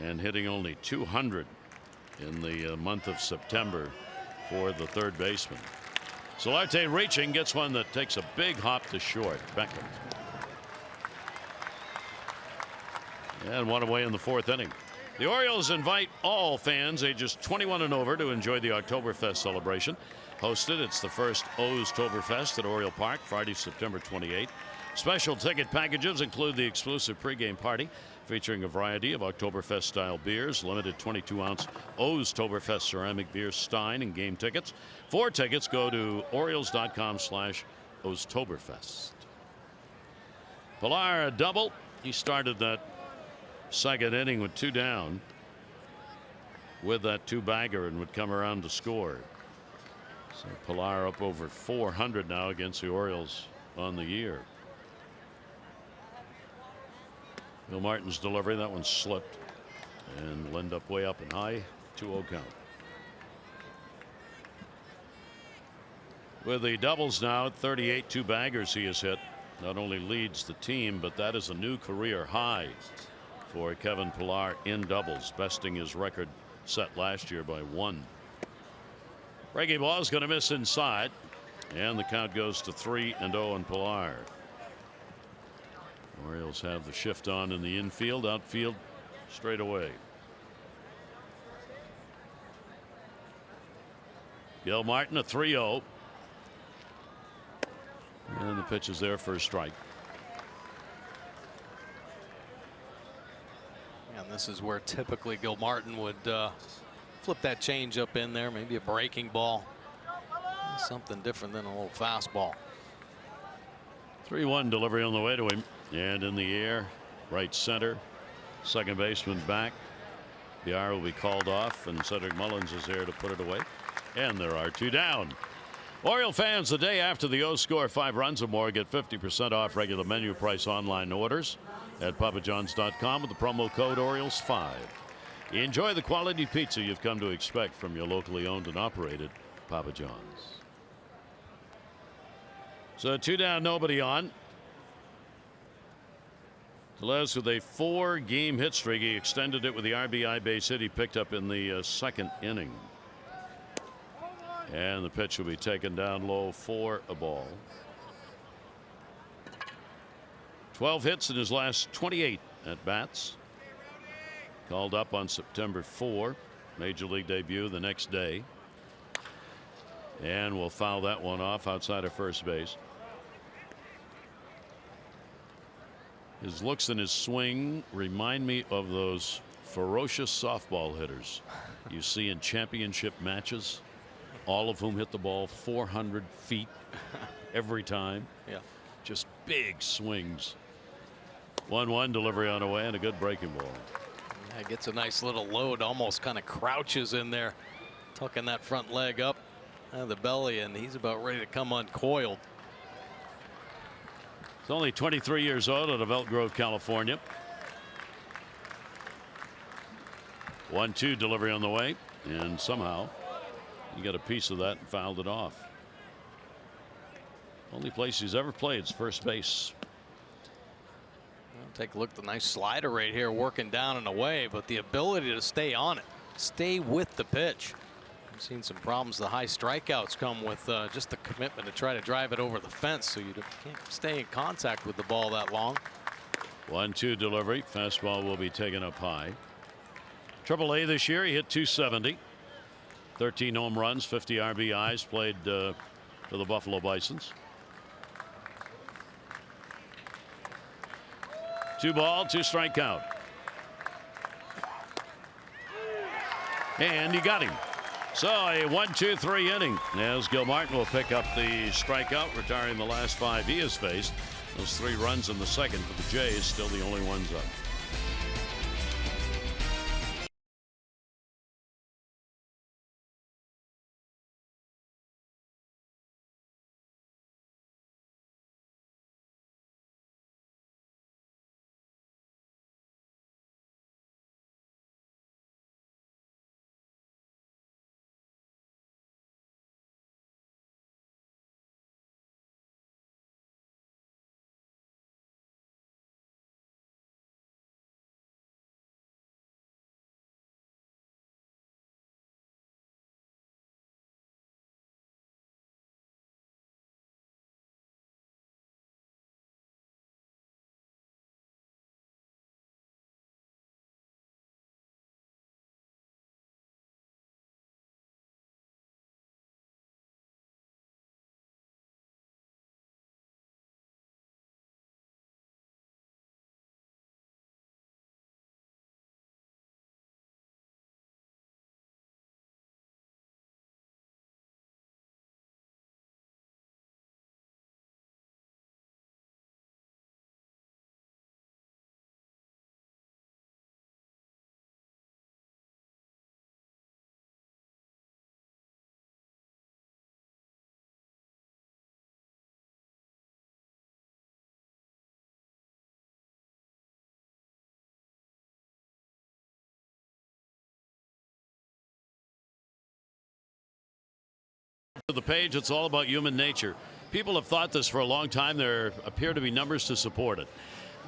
and hitting only 200 in the month of September for the third baseman. Solarte reaching, gets one that takes a big hop to short. Beckham. And one away in the fourth inning. The Orioles invite all fans ages 21 and over to enjoy the Oktoberfest celebration. Hosted, it's the first Ozotoberfest at Oriole Park, Friday, September 28th. Special ticket packages include the exclusive pregame party featuring a variety of Oktoberfest-style beers, limited 22-ounce Ozotoberfest ceramic beer stein, and game tickets. For tickets, go to Orioles.com/Ozotoberfest. Pilar, a double. He started that second inning with two down with that two-bagger and would come around to score. So Pilar up over 400 now against the Orioles on the year. Gilmartin's delivery, that one slipped and will end up way up and high. 2-0 count. With the doubles now at 38 two-baggers he has hit. Not only leads the team, but that is a new career high for Kevin Pilar in doubles, besting his record set last year by 1. Breaking ball is going to miss inside, and the count goes to 3-0 on Pilar. Orioles have the shift on in the infield, outfield straight away. Gilmartin, a 3-0. And the pitch is there for a strike. And this is where typically Gilmartin would flip that changeup in there, maybe a breaking ball. Something different than a little fastball. 3-1 delivery on the way to him. And in the air, right center. Second baseman back. The R will be called off, and Cedric Mullins is there to put it away. And there are 2 down. Oriole fans, the day after the O's score 5 runs or more, get 50% off regular menu price online orders at papajohns.com with the promo code Orioles5. Enjoy the quality pizza you've come to expect from your locally owned and operated Papa John's. So 2 down, nobody on. Diaz with a 4-game hit streak. He extended it with the RBI base hit he picked up in the second inning. And the pitch will be taken down low for a ball. 12 hits in his last 28 at bats. Called up on September 4. Major league debut the next day. And we'll foul that one off outside of first base. His looks and his swing remind me of those ferocious softball hitters you see in championship matches, all of whom hit the ball 400 feet every time. Yeah, just big swings. 1-1 delivery on the way and a good breaking ball. Yeah, gets a nice little load, almost kind of crouches in there, tucking that front leg up out of the belly, and he's about ready to come uncoiled. He's only 23 years old, out of Elk Grove, California. 1-2 delivery on the way, and somehow he got a piece of that and fouled it off. Only place he's ever played is first base. Well, take a look at the nice slider right here, working down and away, but the ability to stay on it, stay with the pitch. I've seen some problems. The high strikeouts come with just the commitment to try to drive it over the fence, so you can't stay in contact with the ball that long. 1-2 delivery. Fastball will be taken up high. AAA this year, he hit .270. 13 home runs, 50 RBIs, played for the Buffalo Bisons. 2-ball, 2-strike count. And you got him. So a 1-2-3 inning as Gilmartin will pick up the strikeout, retiring the last 5 he has faced. Those 3 runs in the second for the Jays, still the only ones up. The page, it's all about human nature. People have thought this for a long time. There appear to be numbers to support it.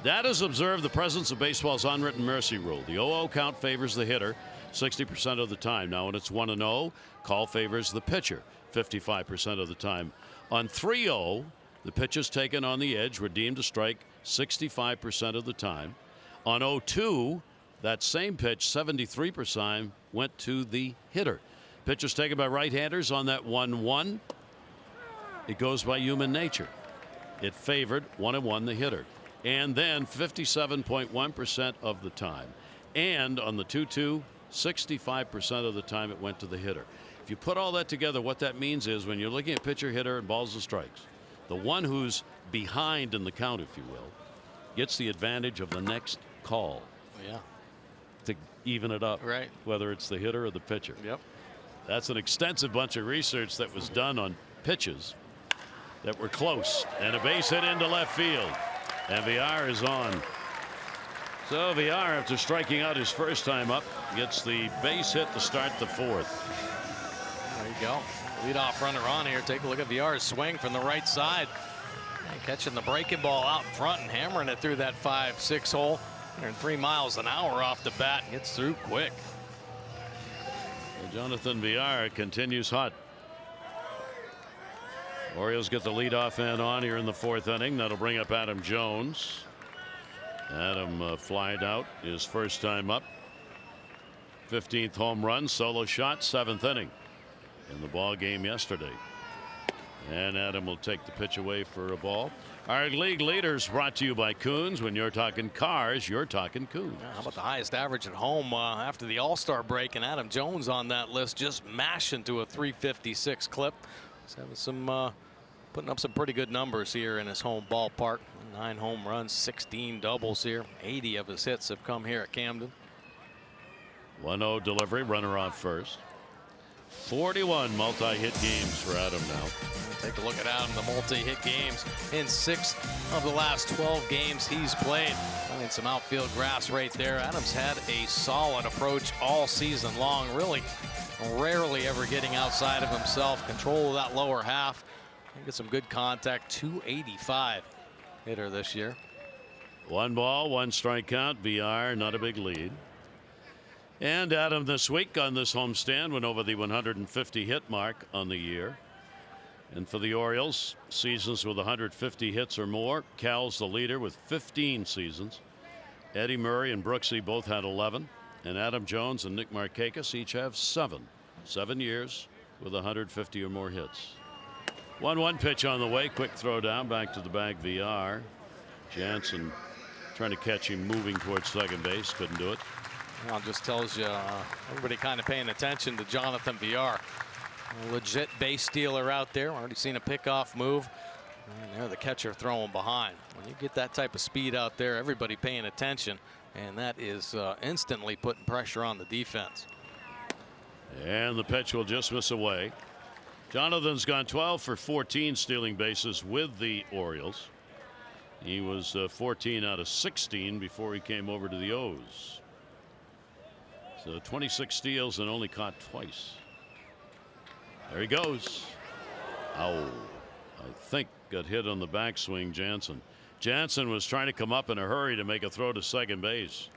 That has observed the presence of baseball's unwritten mercy rule. The 0-0 count favors the hitter 60% of the time. Now when it's 1-0, call favors the pitcher 55% of the time. On 3-0, The pitches taken on the edge were deemed a strike 65% of the time. On 0-2, that same pitch, 73% went to the hitter. Pitches taken by right-handers on that 1-1. It goes by human nature. It favored 1-1 the hitter. And then 57.1% of the time. And on the 2-2, 65% of the time it went to the hitter. If you put all that together, what that means is when you're looking at pitcher, hitter, and balls and strikes, the one who's behind in the count, if you will, gets the advantage of the next call. Yeah. To even it up. Right. Whether it's the hitter or the pitcher. Yep. That's an extensive bunch of research that was done on pitches that were close. And a base hit into left field. And Villar is on. So Villar, after striking out his first time up, gets the base hit to start the fourth. There you go. Leadoff runner on here. Take a look at Villar's swing from the right side. And catching the breaking ball out in front and hammering it through that 5-6 hole. 103 miles an hour off the bat. Gets through quick. And Jonathan Villar continues hot. Orioles get the leadoff man on here in the fourth inning. That'll bring up Adam Jones. Adam flied out his first time up. 15th home run, solo shot, 7th inning in the ball game yesterday. And Adam will take the pitch away for a ball. Our league leaders brought to you by Coons. When you're talking cars, you're talking Coons. Yeah, how about the highest average at home after the All-Star break, and Adam Jones on that list, just mashing to a 356 clip. He's having some putting up some pretty good numbers here in his home ballpark. 9 home runs, 16 doubles here. 80 of his hits have come here at Camden. 1-0 delivery, runner on first. 41 multi-hit games for Adam now. Take a look at Adam, the multi-hit games in 6 of the last 12 games he's played. I mean, some outfield grass right there. Adam's had a solid approach all season long, really rarely ever getting outside of himself. Control of that lower half. Get some good contact. 285 hitter this year. 1 ball, 1 strike count. Villar, not a big lead. And Adam this week on this homestand went over the 150 hit mark on the year. And for the Orioles, seasons with 150 hits or more, Cal's the leader with 15 seasons. Eddie Murray and Brooksy both had 11. And Adam Jones and Nick Markakis each have 7. 7 years with 150 or more hits. 1-1 pitch on the way. Quick throw down back to the bag. Villar. Jansen trying to catch him moving towards second base. Couldn't do it. Well, just tells you everybody kind of paying attention to Jonathan Villar. A legit base stealer out there. Already seen a pickoff move. And there the catcher throwing behind. When you get that type of speed out there, everybody paying attention. And that is instantly putting pressure on the defense. And the pitch will just miss away. Jonathan's gone 12 for 14 stealing bases with the Orioles. He was 14 out of 16 before he came over to the O's. So 26 steals and only caught twice. There he goes. Oh, I think got hit on the backswing. Jansen was trying to come up in a hurry to make a throw to second base.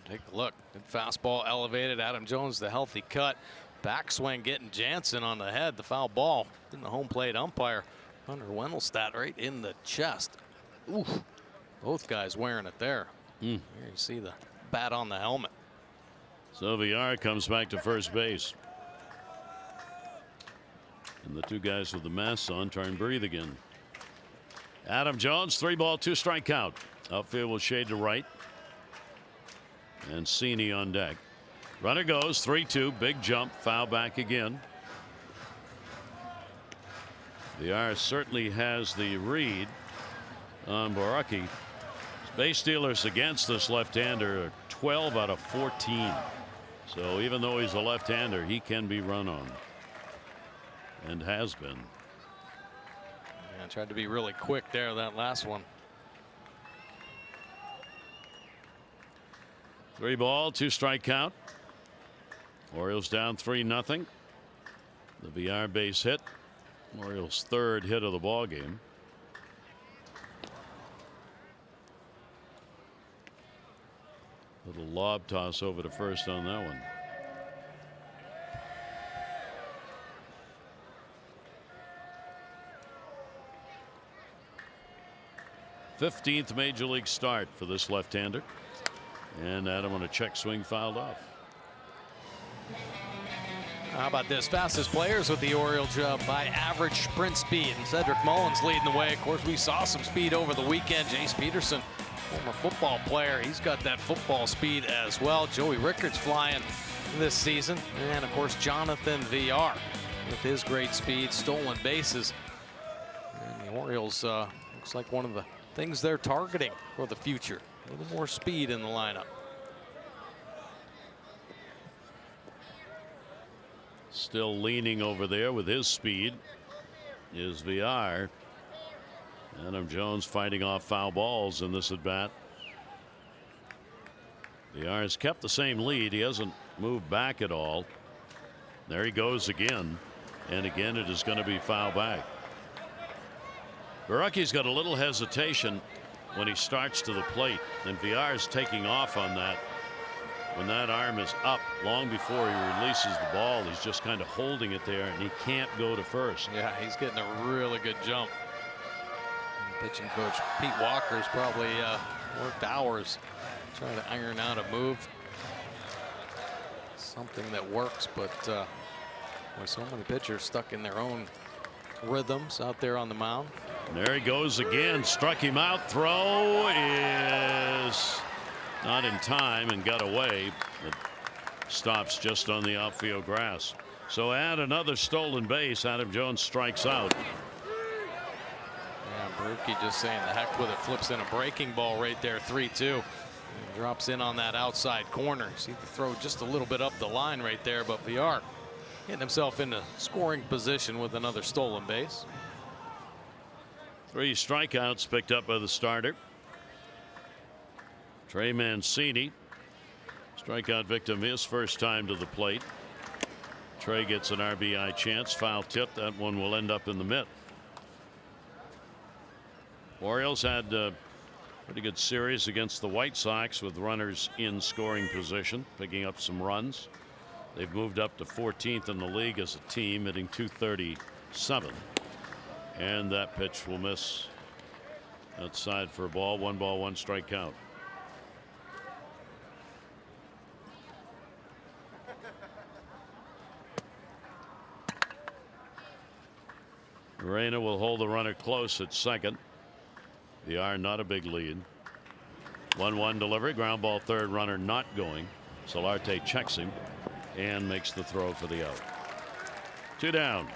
Take a look. Good fastball elevated. Adam Jones, the healthy cut. Backswing getting Jansen on the head. The foul ball in the home plate umpire. Hunter Wendelstadt right in the chest. Oof. Both guys wearing it there. Here you see the bat on the helmet. So Villar comes back to first base. And the 2 guys with the masks on try and breathe again. Adam Jones, 3 ball, 2 strike count. Outfield will shade to right. And Cini on deck. Runner goes 3-2. Big jump. Foul back again. Villar certainly has the read on Borucki. Base stealers against this left-hander are 12 out of 14. So even though he's a left-hander, he can be run on. And has been. Yeah, tried to be really quick there, that last one. 3 ball, 2 strike count. Orioles down 3-0. The Villar base hit. Orioles' 3rd hit of the ball game. Little lob toss over to first on that one. 15th major league start for this left-hander. And Adam on a check swing fouled off. How about this? Fastest players with the Orioles by average sprint speed. And Cedric Mullins leading the way. Of course, we saw some speed over the weekend. Jace Peterson, former football player, he's got that football speed as well. Joey Rickards flying this season. And, of course, Jonathan VR with his great speed, stolen bases. And the Orioles looks like one of the things they're targeting for the future. A little more speed in the lineup. Still leaning over there with his speed is VR. Adam Jones fighting off foul balls in this at bat. VR has kept the same lead. He hasn't moved back at all. There he goes again. And again, it is going to be foul back. Barucki's got a little hesitation when he starts to the plate, and VR is taking off on that. When that arm is up long before he releases the ball, he's just kind of holding it there, and he can't go to first. Yeah, he's getting a really good jump. And pitching coach Pete Walker's probably worked hours trying to iron out a move. Something that works, but with so many pitchers stuck in their own rhythms out there on the mound. And there he goes again. Struck him out. Throw is not in time and got away. It stops just on the outfield grass. So add another stolen base. Adam Jones strikes out. Yeah, Barucki just saying the heck with it. Flips in a breaking ball right there. 3-2. Drops in on that outside corner. See the throw just a little bit up the line right there, but VR getting himself into scoring position with another stolen base. 3 strikeouts picked up by the starter. Trey Mancini, strikeout victim, his first time to the plate. Trey gets an RBI chance. Foul tip. That one will end up in the mitt. Orioles had a pretty good series against the White Sox with runners in scoring position, picking up some runs. They've moved up to 14th in the league as a team, hitting .237. And that pitch will miss outside for a ball. 1 ball, 1 strike count. Moreno will hold the runner close at second. VR not a big lead. 1-1 delivery. Ground ball, third, runner not going. Solarte checks him and makes the throw for the out. 2 down.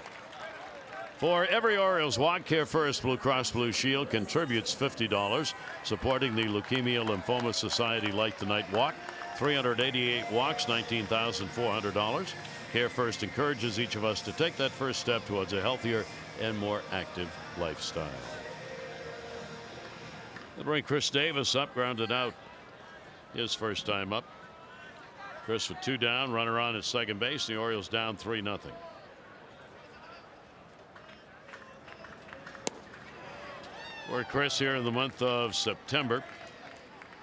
For every Orioles walk, Care First Blue Cross Blue Shield contributes $50, supporting the Leukemia Lymphoma Society Light the Night Walk. 388 walks, $19,400. Care First encourages each of us to take that first step towards a healthier and more active lifestyle. They'll bring Chris Davis up, grounded out his first time up. Chris with 2 down, runner on at second base. The Orioles down 3-0. For Chris here in the month of September,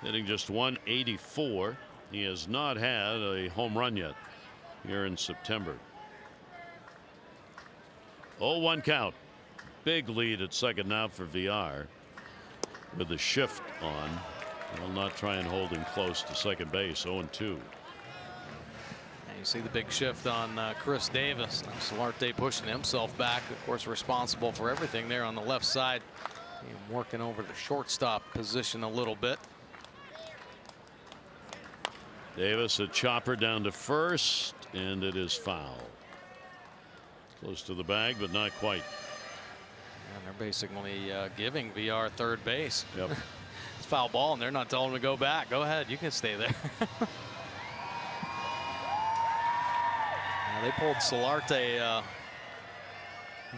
hitting just .184. He has not had a home run yet here in September. 0-1 count. Big lead at second now for VR with the shift on. Will not try and hold him close to second base. 0-2. You see the big shift on Chris Davis. Now Solarte pushing himself back, of course responsible for everything there on the left side. Working over the shortstop position a little bit. Davis a chopper down to first, and it is foul. Close to the bag, but not quite. And they're basically giving VR third base. Yep. It's foul ball, and they're not telling him to go back. Go ahead, you can stay there. Now they pulled Solarte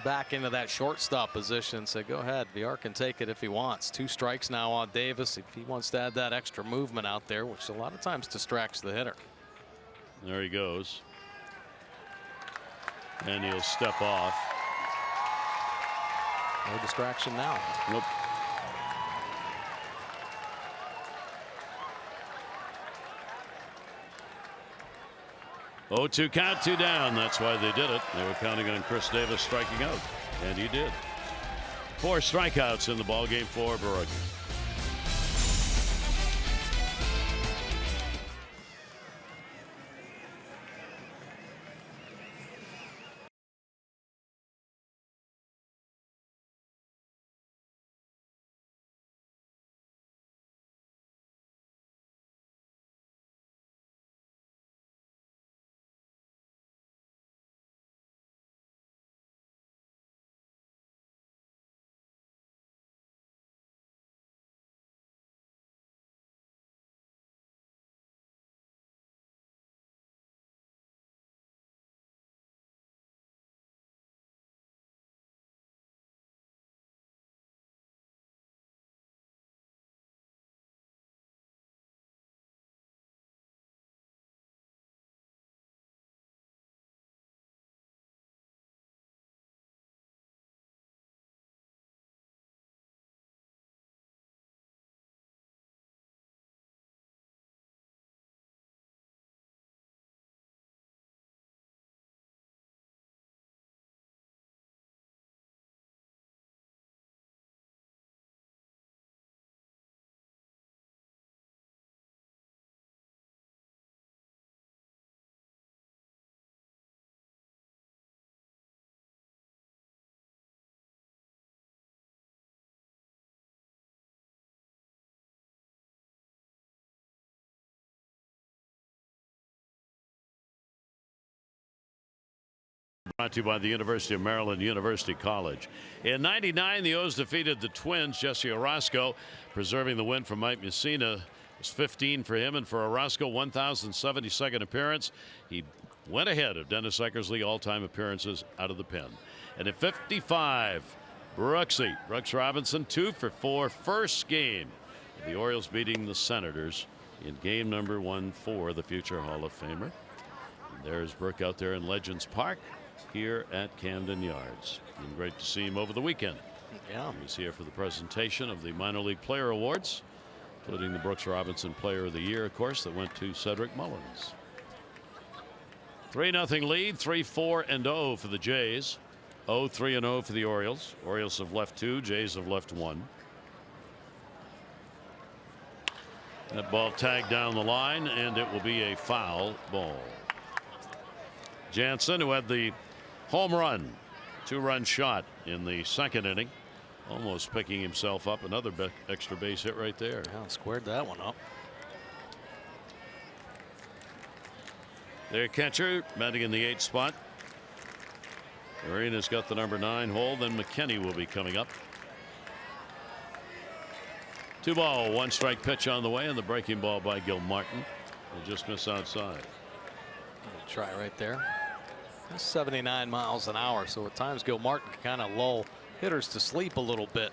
back into that shortstop position. So go ahead, VR can take it if he wants. 2 strikes now on Davis if he wants to add that extra movement out there, which a lot of times distracts the hitter. There he goes. And he'll step off. No distraction now. Nope. Oh, 2 count, 2 down. That's why they did it. They were counting on Chris Davis striking out, and he did. 4 strikeouts in the ballgame for Barucki. Brought to you by the University of Maryland University College. In '99, the O's defeated the Twins. Jesse Orosco preserving the win from Mike Mussina. It was 15 for him, and for Orosco, 1,072nd appearance. He went ahead of Dennis Eckersley all-time appearances out of the pen. And at 55, Brooks Robinson 2 for 4, first game. The Orioles beating the Senators in game number 1 for the future Hall of Famer. And there's Brooke out there in Legends Park here at Camden Yards. And great to see him over the weekend. Yeah. He's here for the presentation of the minor league player awards, including the Brooks Robinson Player of the Year, of course, that went to Cedric Mullins. 3-0 lead, 3-4-0 for the Jays. 0-3-0 for the Orioles. Orioles have left 2, Jays have left 1. That ball tagged down the line, and it will be a foul ball. Jansen, who had the home run, 2-run shot in the second inning, almost picking himself up. Another extra base hit right there. Yeah, squared that one up. Their catcher batting in the 8th spot. Arena's got the number 9 hole. Then McKinney will be coming up. 2-ball, 1-strike pitch on the way, and the breaking ball by Gilmartin will just miss outside. Try right there. That's 79 miles an hour, so at times Gilmartin can kind of lull hitters to sleep a little bit.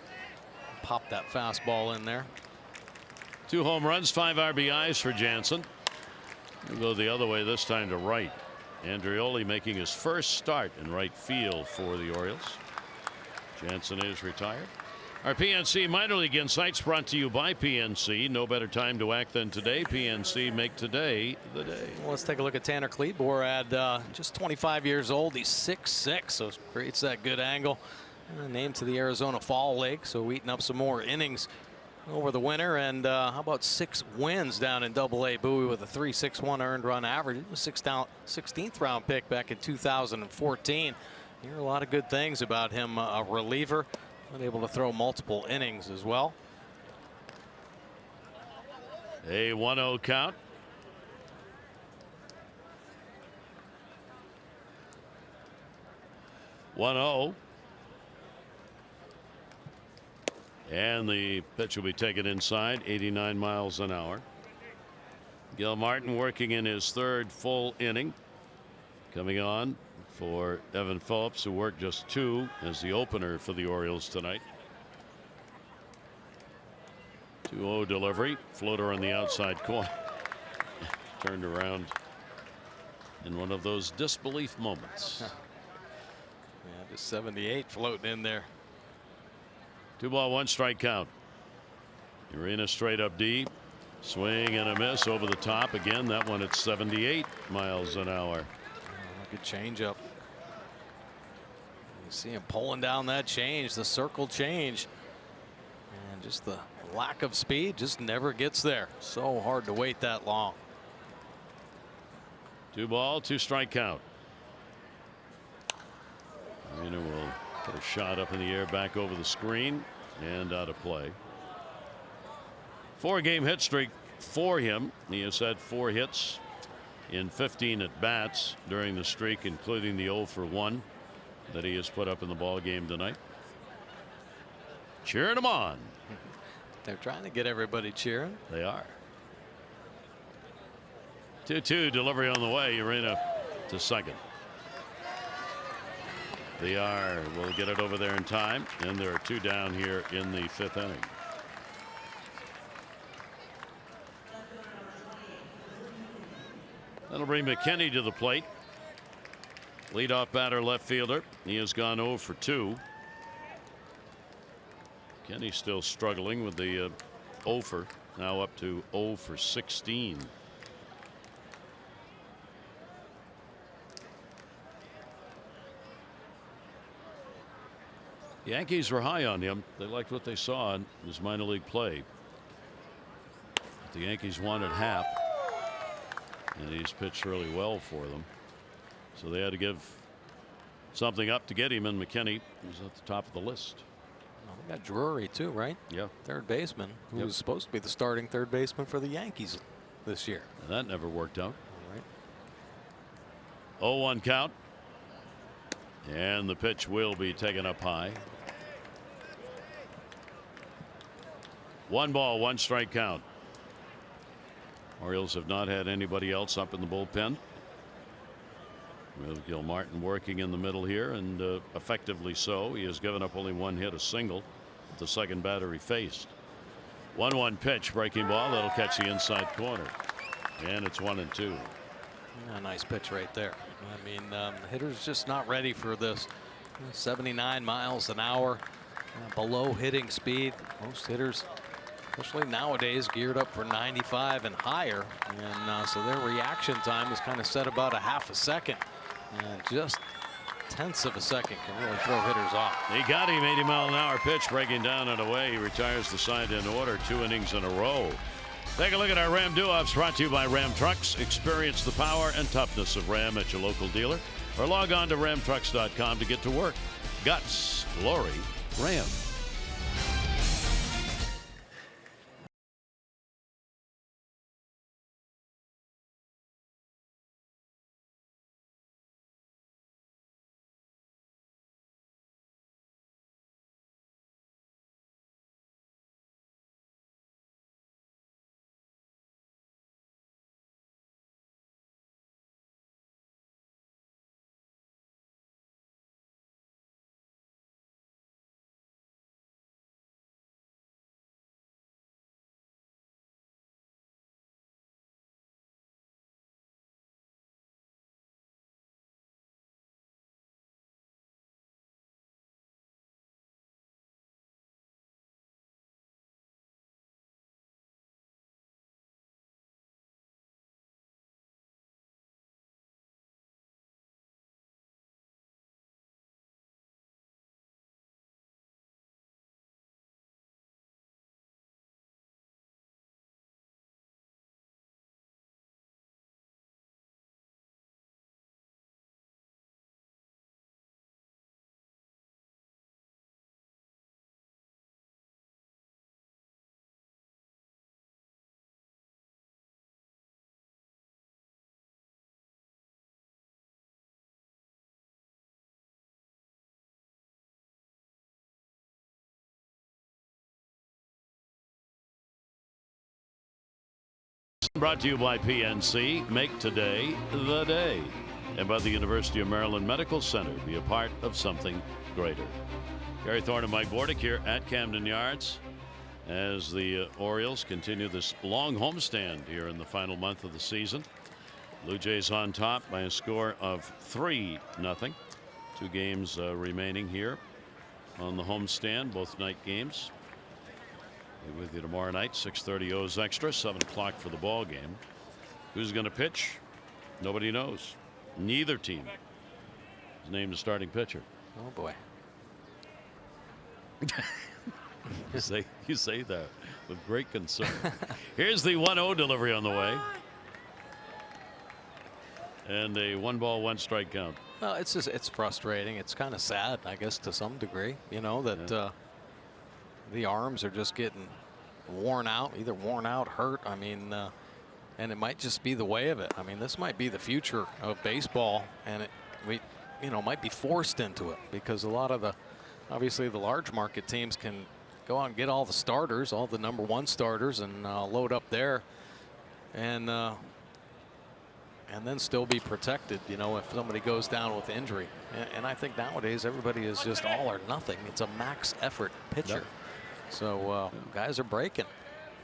Pop that fastball in there. 2 home runs, 5 RBIs for Jansen. We'll go the other way, this time to right. Andreoli making his first start in right field for the Orioles. Jansen is retired. Our PNC Minor League Insights brought to you by PNC. No better time to act than today. PNC, make today the day. Well, let's take a look at Tanner Kleebor at just 25 years old. He's 6'6", so creates that good angle. Named to the Arizona Fall League, so eating up some more innings over the winter. And how about 6 wins down in Double-A Bowie with a 3.61 earned run average. It was 16th round pick back in 2014. You hear a lot of good things about him, a reliever. Able to throw multiple innings as well. A 1-0 count. And the pitch will be taken inside, 89 miles an hour. Gilmartin working in his 3rd full inning. Coming on for Evan Phillips, who worked just 2 as the opener for the Orioles tonight. 2-0 delivery, floater on the outside corner. Turned around in one of those disbelief moments. Yeah, just 78 floating in there. 2-ball, 1-strike count. Arena straight up D. Swing and a miss over the top again. That one at 78 miles an hour. Good changeup. You see him pulling down that change, the circle change, and just the lack of speed just never gets there. So hard to wait that long. 2-ball, 2-strike count. Arena will put a shot up in the air back over the screen and out of play. 4-game hit streak for him. He has had 4 hits in 15 at bats during the streak, including the 0 for 1 that he has put up in the ball game tonight. Cheering him on. They're trying to get everybody cheering. They are. 2-2 delivery on the way. Arena to second. VR will get it over there in time, and there are 2 down here in the 5th inning. That'll bring McKinney to the plate. Leadoff batter, left fielder. He has gone 0 for 2. McKinney still struggling with the 0 for, now up to 0 for 16. The Yankees were high on him. They liked what they saw in his minor league play. But the Yankees wanted Happ, and he's pitched really well for them. So they had to give something up to get him, and McKinney was at the top of the list. Well, we got Drury too, right? Yeah. Third baseman, who was supposed to be the starting third baseman for the Yankees this year. And that never worked out. All right. 0-1 count. And the pitch will be taken up high. 1 ball, 1 strike count. Orioles have not had anybody else up in the bullpen, with Gilmartin working in the middle here, and effectively so. He has given up only 1 hit, a single, with the second batter he faced. 1-1 pitch, breaking ball, that'll catch the inside corner, and it's 1-2. A nice pitch right there. I mean, the hitter's just not ready for this. 79 miles an hour, below hitting speed. Most hitters, especially nowadays, geared up for 95 and higher, and so their reaction time is kind of set about a half a second, and just tenths of a second can really throw hitters off. He got him. 80-mile-an-hour pitch, breaking down and away. He retires the side in order, 2 innings in a row. Take a look at our Ram Doo-Ups, brought to you by Ram Trucks. Experience the power and toughness of Ram at your local dealer, or log on to ramtrucks.com to get to work. Guts, glory, Ram. Brought to you by PNC. Make today the day. And by the University of Maryland Medical Center. Be a part of something greater. Gary Thorne and Mike Bordick here at Camden Yards as the Orioles continue this long homestand here in the final month of the season. Blue Jays on top by a score of 3-0. 2 games remaining here on the homestand, both night games. Be with you tomorrow night, 6:30 O's Extra, 7 o'clock for the ball game. Who's going to pitch? Nobody knows. Neither team has named a starting pitcher. Oh boy. You say that with great concern. Here's the 1-0 delivery on the way. And a 1 ball, 1 strike count. Well, it's frustrating. It's kind of sad, I guess, to some degree, you know, that the arms are just getting worn out, either worn out, hurt. I mean, and it might just be the way of it. I mean, this might be the future of baseball, and we might be forced into it, because a lot of obviously the large market teams can go out and get all the starters, all the #1 starters, and load up there, and then still be protected, you know, if somebody goes down with injury. And I think nowadays everybody is just all or nothing. It's a max effort pitcher. Yep. So guys are breaking,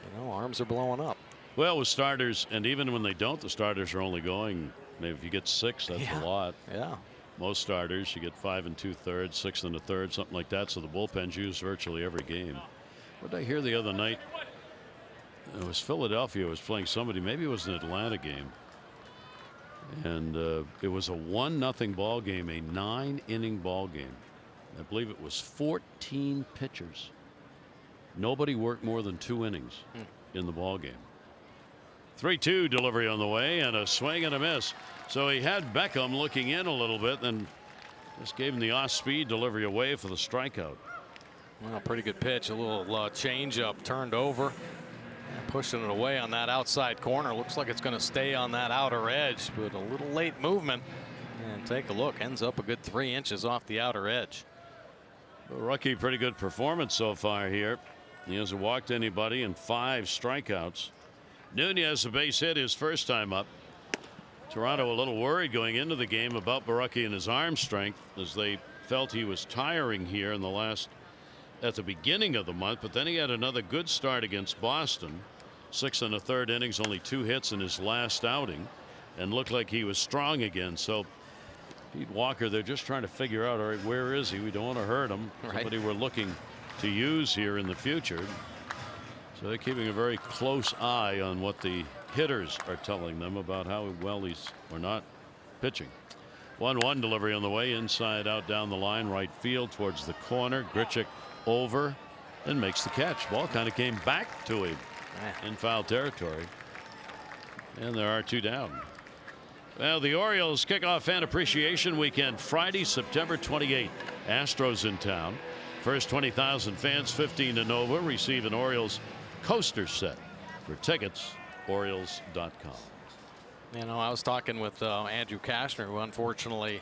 you know, arms are blowing up. Well, with starters, and even when they don't, the starters are only going, maybe if you get 6, that's a lot. Yeah. Most starters, you get 5 2/3, 6 1/3, something like that. So the bullpen's used virtually every game. What did I hear the other night? It was Philadelphia was playing somebody. Maybe it was an Atlanta game. And it was a 1-0 ball game, a 9-inning ball game. I believe it was 14 pitchers. Nobody worked more than 2 innings in the ball game. 3-2 delivery on the way, and a swing and a miss. So he had Beckham looking in a little bit, and just gave him the off-speed delivery away for the strikeout. Well, pretty good pitch. A little change-up turned over. Pushing it away on that outside corner. Looks like it's going to stay on that outer edge, but a little late movement. And take a look, ends up a good 3 inches off the outer edge. Rookie, pretty good performance so far here. He hasn't walked anybody and 5 strikeouts. Nunez, a base hit his first time up. Toronto a little worried going into the game about Baraki and his arm strength, as they felt he was tiring here in the at the beginning of the month, but then he had another good start against Boston. 6 1/3 innings, only 2 hits in his last outing, and looked like he was strong again. So Pete Walker, they're just trying to figure out, all right, where is he? We don't want to hurt him. Right. Somebody we're looking to use here in the future. So they're keeping a very close eye on what the hitters are telling them about how well he's or not pitching. 1-1 delivery on the way, inside out down the line, right field towards the corner. Grichuk over and makes the catch. Ball kind of came back to him in foul territory. And there are 2 down. Well, the Orioles kickoff fan appreciation weekend Friday, September 28th. Astros in town. First 20,000 fans, 15 to Nova, receive an Orioles coaster set. For tickets, Orioles.com. You know, I was talking with Andrew Kashner, who unfortunately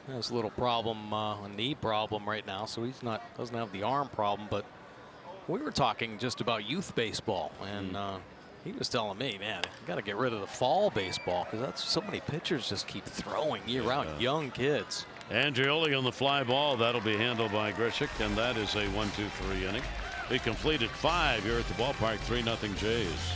has a little problem, a knee problem right now, so he's doesn't have the arm problem. But we were talking just about youth baseball, and he was telling me, man, you got to get rid of the fall baseball, because that's so many pitchers just keep throwing year-round, young kids. Andreoli on the fly ball. That'll be handled by Grichuk, and that is a 1-2-3 inning. He completed 5 here at the ballpark. 3-0 Jays.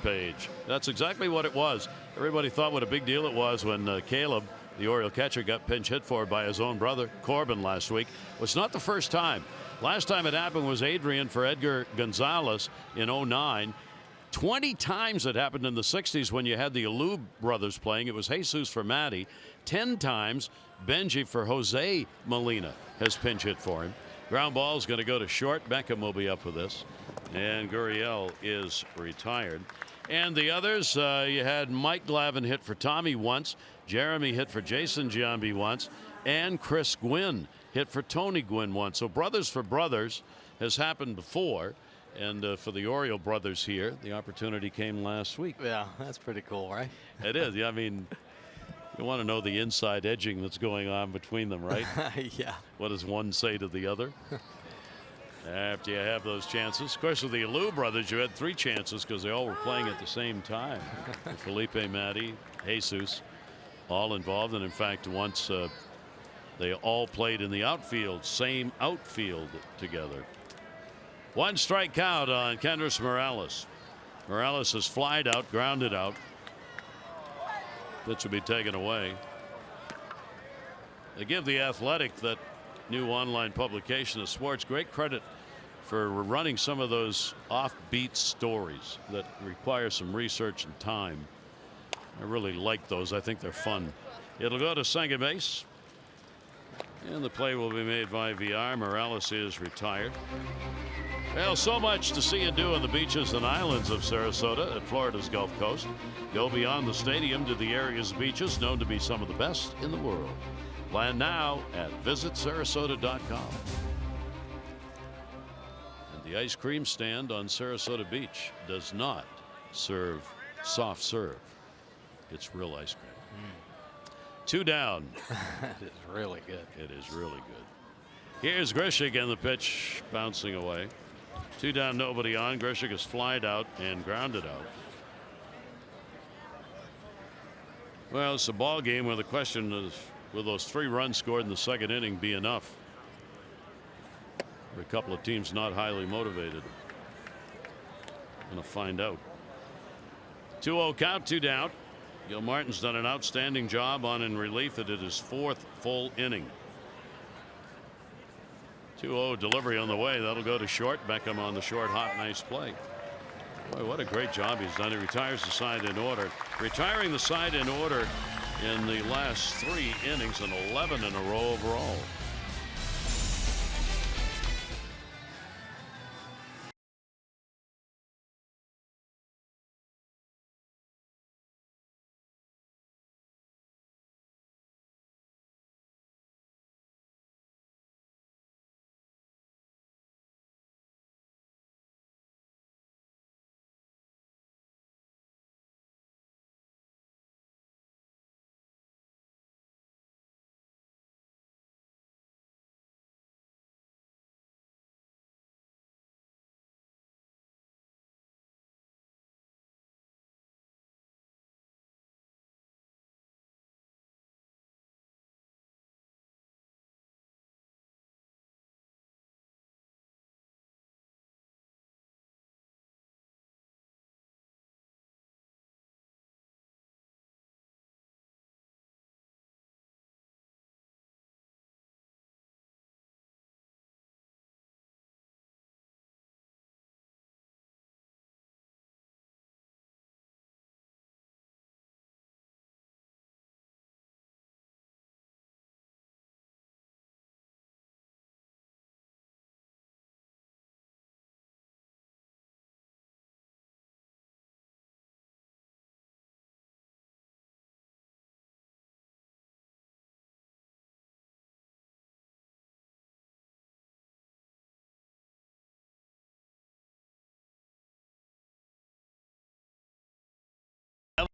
Page. That's exactly what it was. Everybody thought what a big deal it was when Caleb, the Oriole catcher, got pinch hit for by his own brother Corbin last week. Well, it's not the first time. Last time it happened was Adrian for Edgar Gonzalez in 09. 20 times it happened in the 60s when you had the Alou brothers playing. It was Jesus for Matty. 10 times Benji for Jose Molina has pinch hit for him. Ground ball is going to go to short. Beckham will be up with this. And Gurriel is retired. And the others, you had Mike Glavine hit for Tommy once. Jeremy hit for Jason Giambi once. And Chris Gwynn hit for Tony Gwynn once. So brothers for brothers has happened before. And for the Oriole brothers here, the opportunity came last week. Yeah, that's pretty cool, right? It is. Yeah, I mean, you want to know the inside edging that's going on between them, right? Yeah. What does one say to the other? After you have those chances. Of course, with the Alou brothers, you had 3 chances because they all were playing at the same time. Felipe, Matty, Jesus, all involved. And in fact, once they all played in the outfield, same outfield together. 1 strike count on Kendrys Morales. Morales is flied out, grounded out. Pitch will be taken away. They give The Athletic, that new online publication of sports, great credit for running some of those offbeat stories that require some research and time. I really like those. I think they're fun. It'll go to second base. And the play will be made by VR. Morales is retired. Well, so much to see and do on the beaches and islands of Sarasota at Florida's Gulf Coast. Go beyond the stadium to the area's beaches, known to be some of the best in the world. Plan now at visitsarasota.com. And the ice cream stand on Sarasota Beach does not serve soft serve. It's real ice cream. 2 down. That is really good. It is really good. Here's Grishik, and the pitch bouncing away. 2 down, nobody on. Grishik is flied out and grounded out. Well, it's a ball game where the question is, will those 3 runs scored in the second inning be enough? For a couple of teams not highly motivated. Gonna find out. 2-0 count, 2 down. Gilmartin's done an outstanding job on in relief. It is his 4th full inning. 2-0 delivery on the way. That'll go to short. Beckham on the short hop. Nice play. Boy, what a great job he's done. He retires the side in order. Retiring the side in order in the last 3 innings and 11 in a row overall.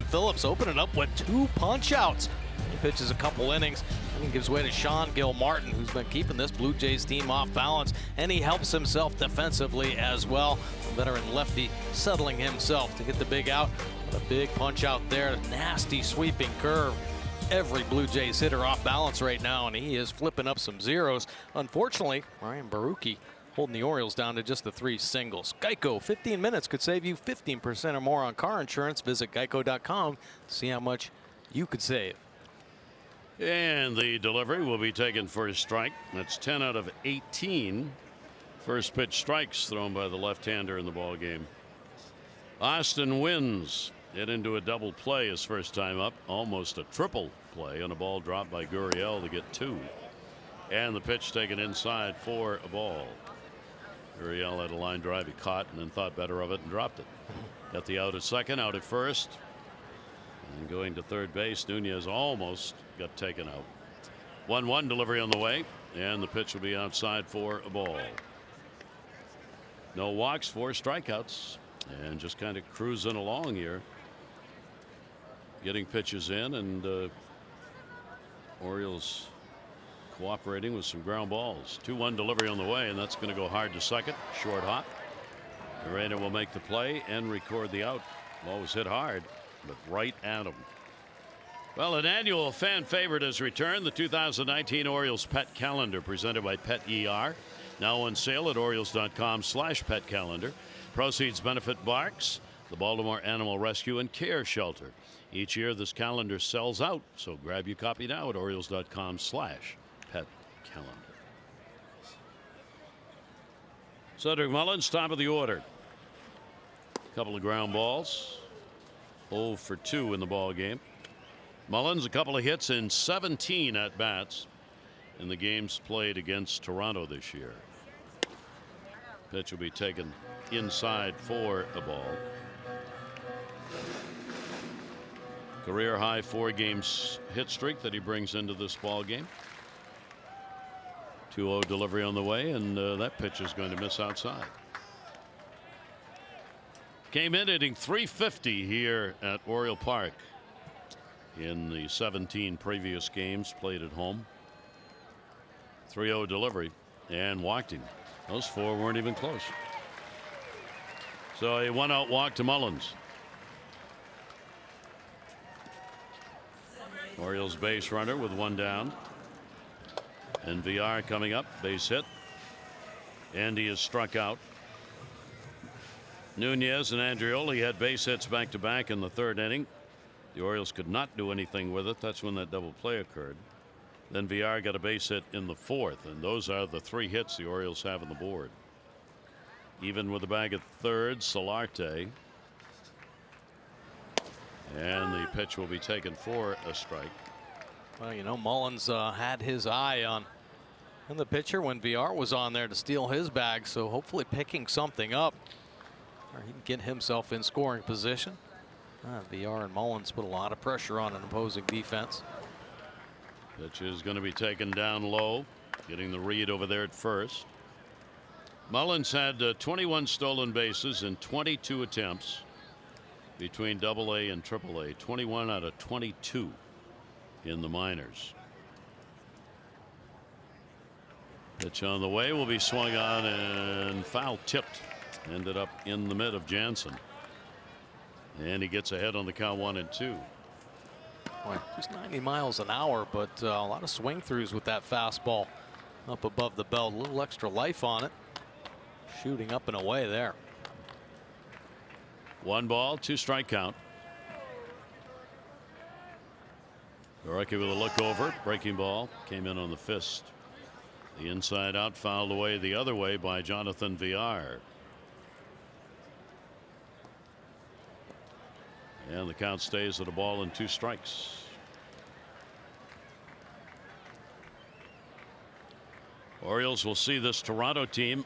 Phillips opening up with 2 punch outs. He pitches a couple innings and he gives way to Sean Gilmartin, who's been keeping this Blue Jays team off balance, and he helps himself defensively as well. The veteran lefty settling himself to get the big out. But a big punch out there, nasty sweeping curve. Every Blue Jays hitter off balance right now, and he is flipping up some zeros. Unfortunately, Ryan Barucki holding the Orioles down to just the 3 singles. Geico, 15 minutes could save you 15% or more on car insurance. Visit geico.com to see how much you could save. And the delivery will be taken for a strike. That's 10 out of 18 first pitch strikes thrown by the left-hander in the ball game. Austin wins. Get into a double play his first time up. Almost a triple play on a ball dropped by Gurriel to get 2. And the pitch taken inside for a ball. Gurriel had a line drive he caught and then thought better of it and dropped it. Got the out at second, out at first. And going to third base, Nunez almost got taken out. 1-1 delivery on the way, and the pitch will be outside for a ball. No walks, 4 strikeouts, and just kind of cruising along here. Getting pitches in, and Orioles cooperating with some ground balls. 2-1 delivery on the way, and that's going to go hard to second. Short hop. Moreno will make the play and record the out. Ball was hit hard, but right at him. Well, an annual fan favorite has returned. The 2019 Orioles Pet Calendar, presented by Pet ER. Now on sale at Orioles.com/pet calendar. Proceeds benefit Barks, the Baltimore Animal Rescue and Care Shelter. Each year this calendar sells out, so grab your copy now at Orioles.com/pet calendar. Cedric Mullins, top of the order. Couple of ground balls. 0 for 2 in the ball game. Mullins, a couple of hits in 17 at bats in the games played against Toronto this year. Pitch will be taken inside for a ball. Career high 4 games hit streak that he brings into this ball game. 2-0 delivery on the way, and that pitch is going to miss outside. Came in hitting .350 here at Oriole Park in the 17 previous games played at home. 3-0 delivery and walked him. Those 4 weren't even close. So a 1-out walk to Mullins. Orioles base runner with 1 down. And VR coming up, base hit. And he is struck out. Nunez and Andreoli had base hits back to back in the 3rd inning. The Orioles could not do anything with it. That's when that double play occurred. Then VR got a base hit in the 4th, and those are the 3 hits the Orioles have on the board. Even with the bag at 3rd, Solarte. And the pitch will be taken for a strike. Well, you know, Mullins had his eye on the pitcher when VR was on there to steal his bag, so hopefully picking something up, or he can get himself in scoring position. VR and Mullins put a lot of pressure on an opposing defense. Pitch is going to be taken down low, getting the read over there at first. Mullins had 21 stolen bases in 22 attempts between AA and AAA. 21 out of 22 in the minors. Pitch on the way will be swung on and foul tipped. Ended up in the mid of Jansen. And he gets ahead on the count 1-2. Boy, just 90 miles an hour, but a lot of swing throughs with that fastball up above the belt. A little extra life on it. Shooting up and away there. 1 ball, 2 strike count. Gorky with a look over. Breaking ball came in on the fist. The inside out, fouled away the other way by Jonathan VR. And the count stays at a ball and 2 strikes. Orioles will see this Toronto team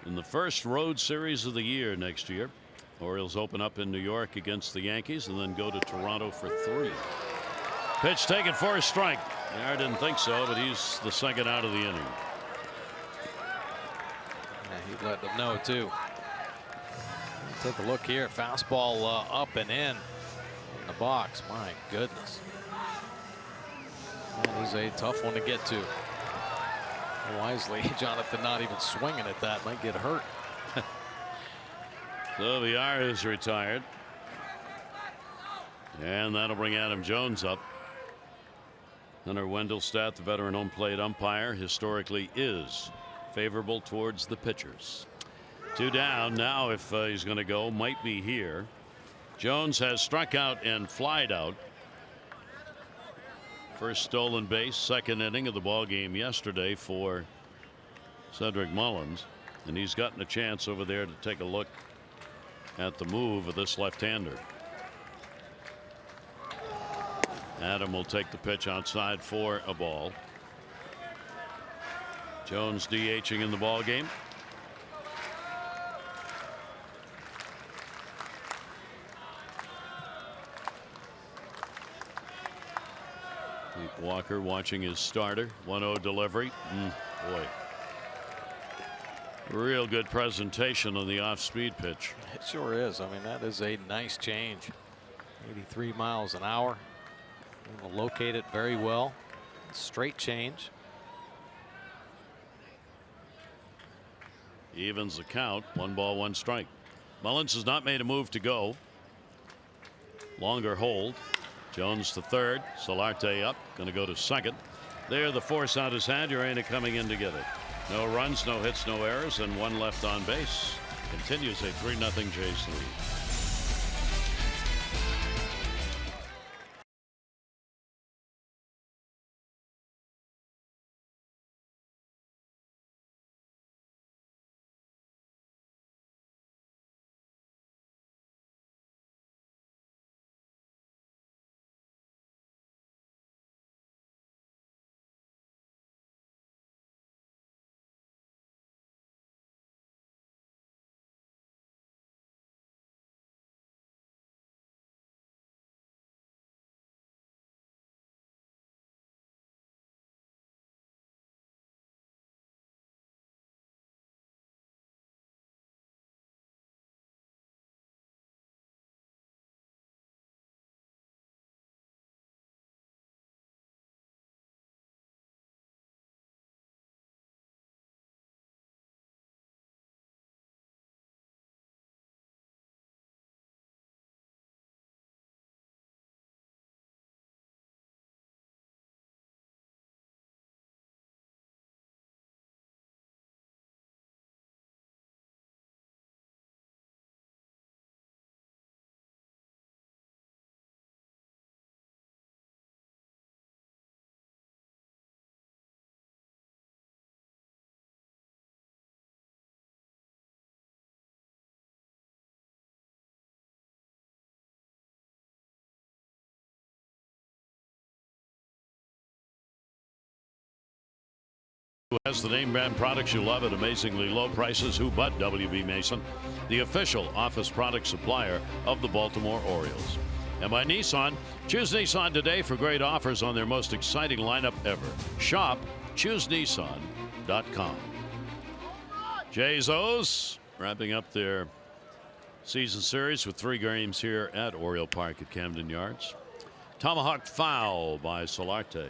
in the first road series of the year next year. Orioles open up in New York against the Yankees and then go to Toronto for 3. Pitch taken for a strike. I didn't think so, but he's the 2nd out of the inning. Yeah, he let them know too. Take a look here. Fastball up and in the box. My goodness. That is a tough one to get to. Wisely, Jonathan not even swinging at that. Might get hurt. So VR is retired. And that'll bring Adam Jones up. Hunter Wendelstadt, the veteran home plate umpire, historically is favorable towards the pitchers. 2 down. Now if he's going to go, might be here. Jones has struck out and flied out. First stolen base, 2nd inning of the ball game yesterday for Cedric Mullins, and he's gotten a chance over there to take a look at the move of this left-hander. Adam will take the pitch outside for a ball. Jones DHing in the ball game. Walker watching his starter. 1-0 delivery. Boy. Real good presentation on the off-speed pitch. It sure is. I mean, that is a nice change. 83 miles an hour. Able to locate it very well. Straight change. Evens the count. 1 ball, 1 strike. Mullins has not made a move to go. Longer hold. Jones to 3rd. Solarte up. Going to go to 2nd. There, the force out is had. Urena coming in to get it. No runs, no hits, no errors, and 1 left on base. Continues a 3-0 Jays lead. Who has the name brand products you love at amazingly low prices? Who but WB Mason, the official office product supplier of the Baltimore Orioles. And by Nissan, choose Nissan today for great offers on their most exciting lineup ever. Shop ChooseNissan.com. Jays O's wrapping up their season series with 3 games here at Oriole Park at Camden Yards. Tomahawk foul by Solarte.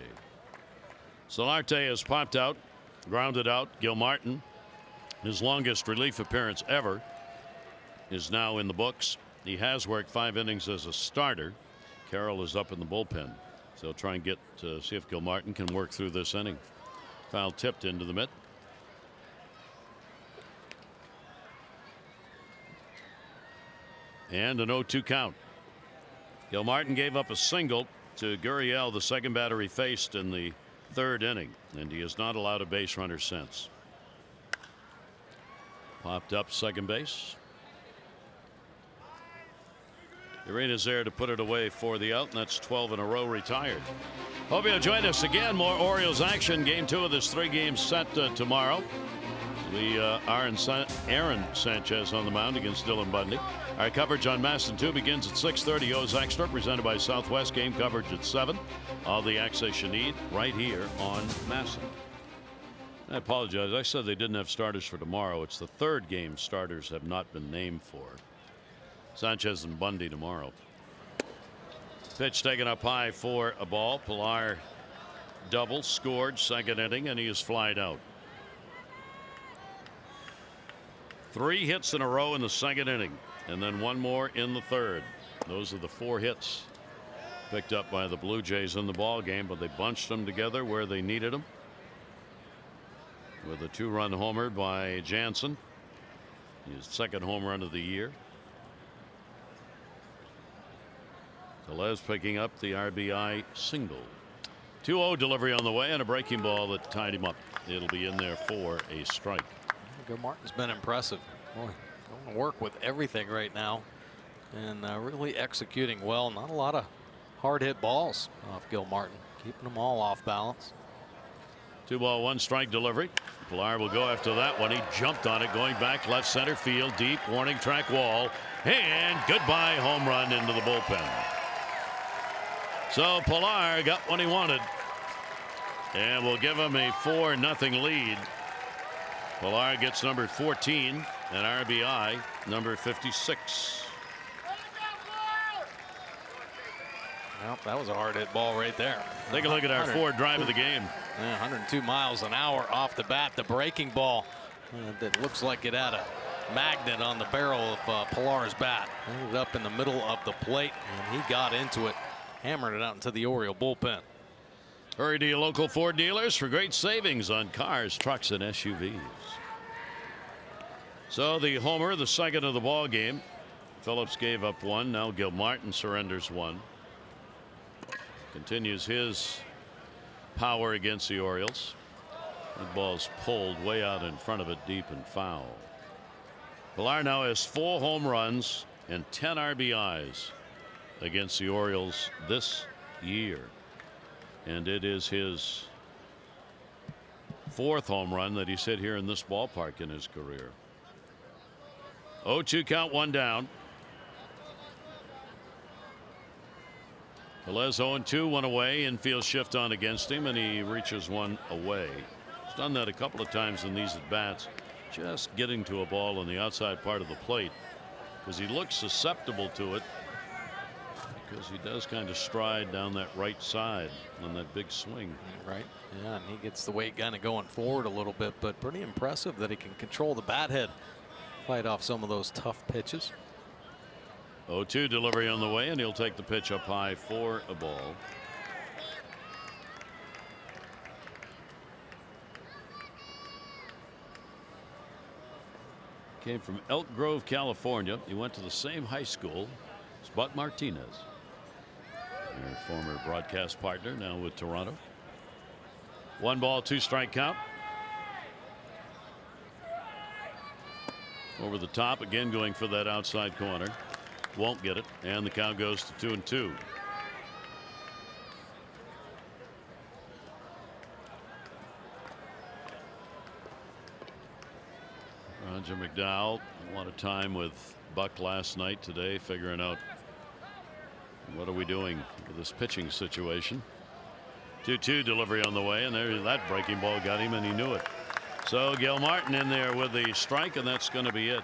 Solarte has popped out, grounded out. Gilmartin, his longest relief appearance ever, is now in the books. He has worked 5 innings as a starter. Carroll is up in the bullpen, so he'll try and get to see if Gilmartin can work through this inning. Foul tipped into the mitt. And an 0-2 count. Gilmartin gave up a single to Gurriel, the second batter he faced in the 3rd inning, and he has not allowed a base runner since. Popped up second base. Urena's there to put it away for the out, and that's 12 in a row retired. Hope you'll join us again. More Orioles action. Game 2 of this 3-game set tomorrow. Aaron Sanchez on the mound against Dylan Bundy. Our coverage on MASN 2 begins at 6:30. O's Extra presented by Southwest. Game coverage at 7. All the access you need right here on MASN. I apologize. I said they didn't have starters for tomorrow. It's the 3rd game starters have not been named for. Sanchez and Bundy tomorrow. Pitch taken up high for a ball. Pilar double scored 2nd inning, and he is flied out. 3 hits in a row in the 2nd inning, and then 1 more in the 3rd. Those are the 4 hits picked up by the Blue Jays in the ball game, but they bunched them together where they needed them with a 2-run homer by Jansen, his 2nd home run of the year. Tellez picking up the RBI single. 2-0 delivery on the way, and a breaking ball that tied him up. It'll be in there for a strike. Gilmartin's been impressive. Boy, going to work with everything right now, and really executing well. Not a lot of hard hit balls off Gilmartin, keeping them all off balance. 2-ball 1-strike delivery. Pilar will go after that one. He jumped on it, going back left center field, deep warning track wall, and goodbye home run into the bullpen. So Pilar got what he wanted, and will give him a 4-0 lead. Pilar gets number 14 and RBI number 56. Well, that was a hard hit ball right there. Take a look at our 4th drive of the game. Yeah, 102 miles an hour off the bat. The breaking ball that looks like it had a magnet on the barrel of Pilar's bat. Ended up in the middle of the plate, and he got into it, hammered it out into the Oriole bullpen. Hurry to your local Ford dealers for great savings on cars, trucks, and SUVs. So the homer, the 2nd of the ball game. Phillips gave up 1. Now Gilmartin surrenders 1. Continues his power against the Orioles. The ball's pulled way out in front of it, deep and foul. Pilar now has 4 home runs and 10 RBIs against the Orioles this year. And it is his 4th home run that he's hit here in this ballpark in his career. 0-2 count, 1 down. Velez 0-2, 1 away. Infield shift on against him, and he reaches 1 away. He's done that a couple of times in these at bats, just getting to a ball on the outside part of the plate, because he looks susceptible to it, because he does kind of stride down that right side on that big swing. Right. Yeah, and he gets the weight kind of going forward a little bit, but pretty impressive that he can control the bat head, fight off some of those tough pitches. 0-2 delivery on the way, and he'll take the pitch up high for a ball. Came from Elk Grove, California. He went to the same high school as Bud Martinez, your former broadcast partner, now with Toronto. 1 ball, 2-strike count. Over the top again, going for that outside corner. Won't get it, and the count goes to 2-2. Roger McDowell, a lot of time with Buck last night, today figuring out what are we doing with this pitching situation. 2-2 delivery on the way, and there that breaking ball got him, and he knew it. So Gilmartin in there with the strike, and that's going to be it.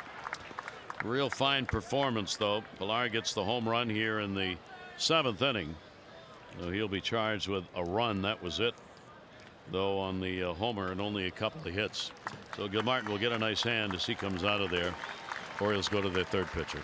Real fine performance, though. Pilar gets the home run here in the 7th inning. So he'll be charged with a run. That was it, though, on the homer, and only a couple of hits. So Gilmartin will get a nice hand as he comes out of there. Orioles go to their 3rd pitcher.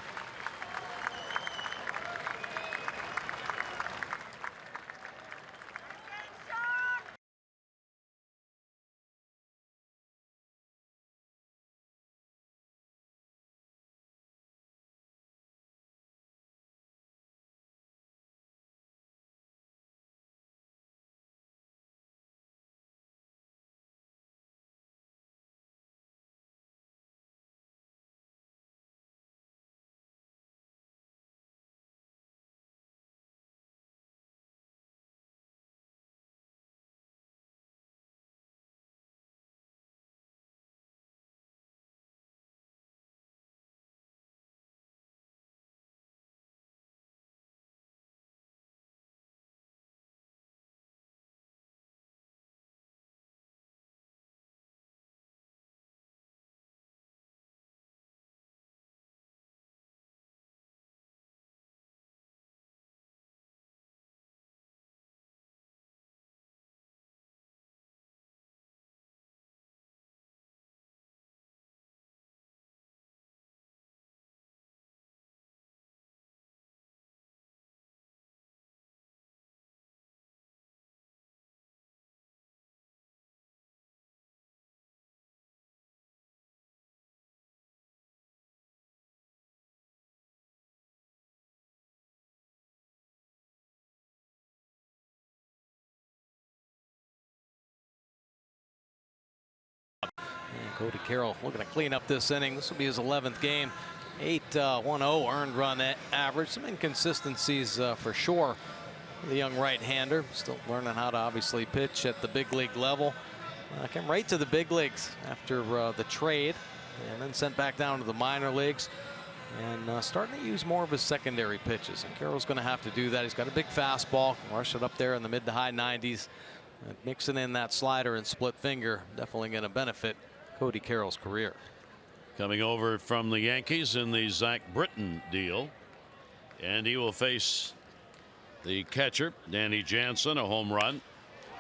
And Cody Carroll looking to clean up this inning. This will be his 11th game. 8.10 earned run average. Some inconsistencies for sure. The young right-hander still learning how to obviously pitch at the big league level. Came right to the big leagues after the trade, and then sent back down to the minor leagues, and starting to use more of his secondary pitches. And Carroll's going to have to do that. He's got a big fastball, can rush it up there in the mid to high 90s. And mixing in that slider and split finger, definitely going to benefit Cody Carroll's career. Coming over from the Yankees in the Zach Britton deal, and he will face the catcher Danny Jansen, a home run,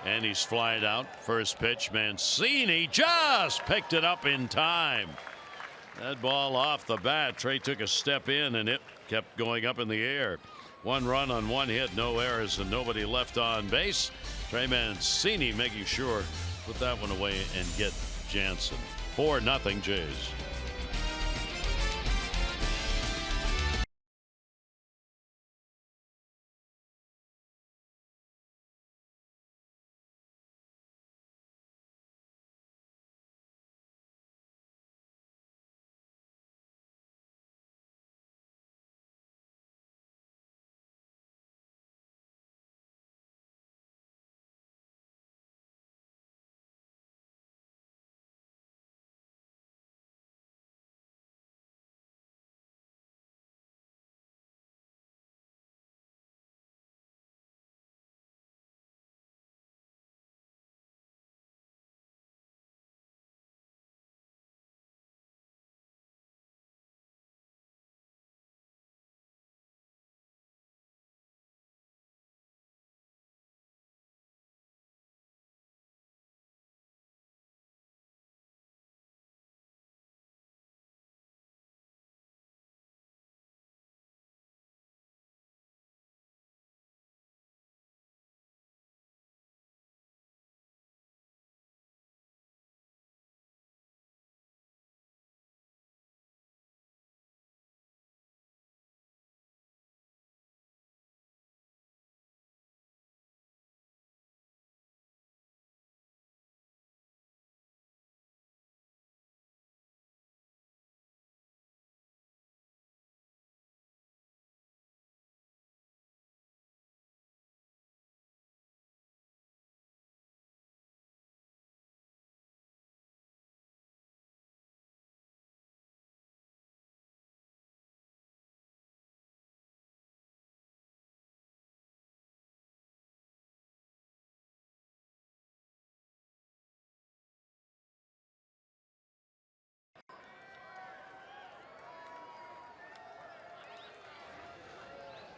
and he's flied out. First pitch, Mancini just picked it up in time. That ball off the bat. Trey took a step in, and it kept going up in the air. 1 run on 1 hit, no errors, and nobody left on base. Trey Mancini making sure put that one away and get Jansen. 4-0 Jays.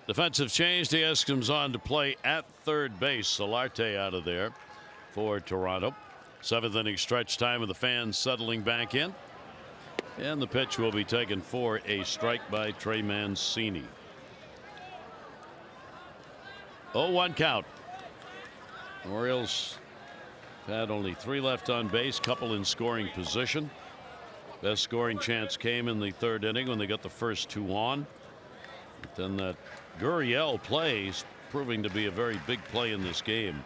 Defensive change. Diaz comes on to play at third base. Solarte out of there for Toronto. 7th inning stretch time with the fans settling back in. And the pitch will be taken for a strike by Trey Mancini. 0-1 count. Orioles had only 3 left on base, couple in scoring position. Best scoring chance came in the 3rd inning when they got the first 2 on. But then that Gurriel play is proving to be a very big play in this game.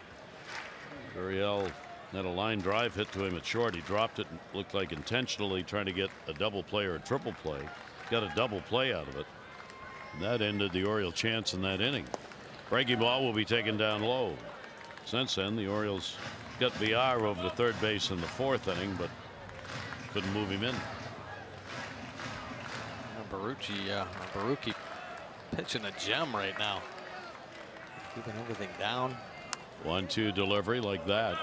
Gurriel had a line drive hit to him at short. He dropped it and looked like intentionally trying to get a double play or a triple play. Got a double play out of it. And that ended the Oriole chance in that inning. Breaking ball will be taken down low. Since then, the Orioles got VR over the third base in the 4th inning, but couldn't move him in. Barucci pitching a gem right now. Keeping everything down. 1-2 delivery like that,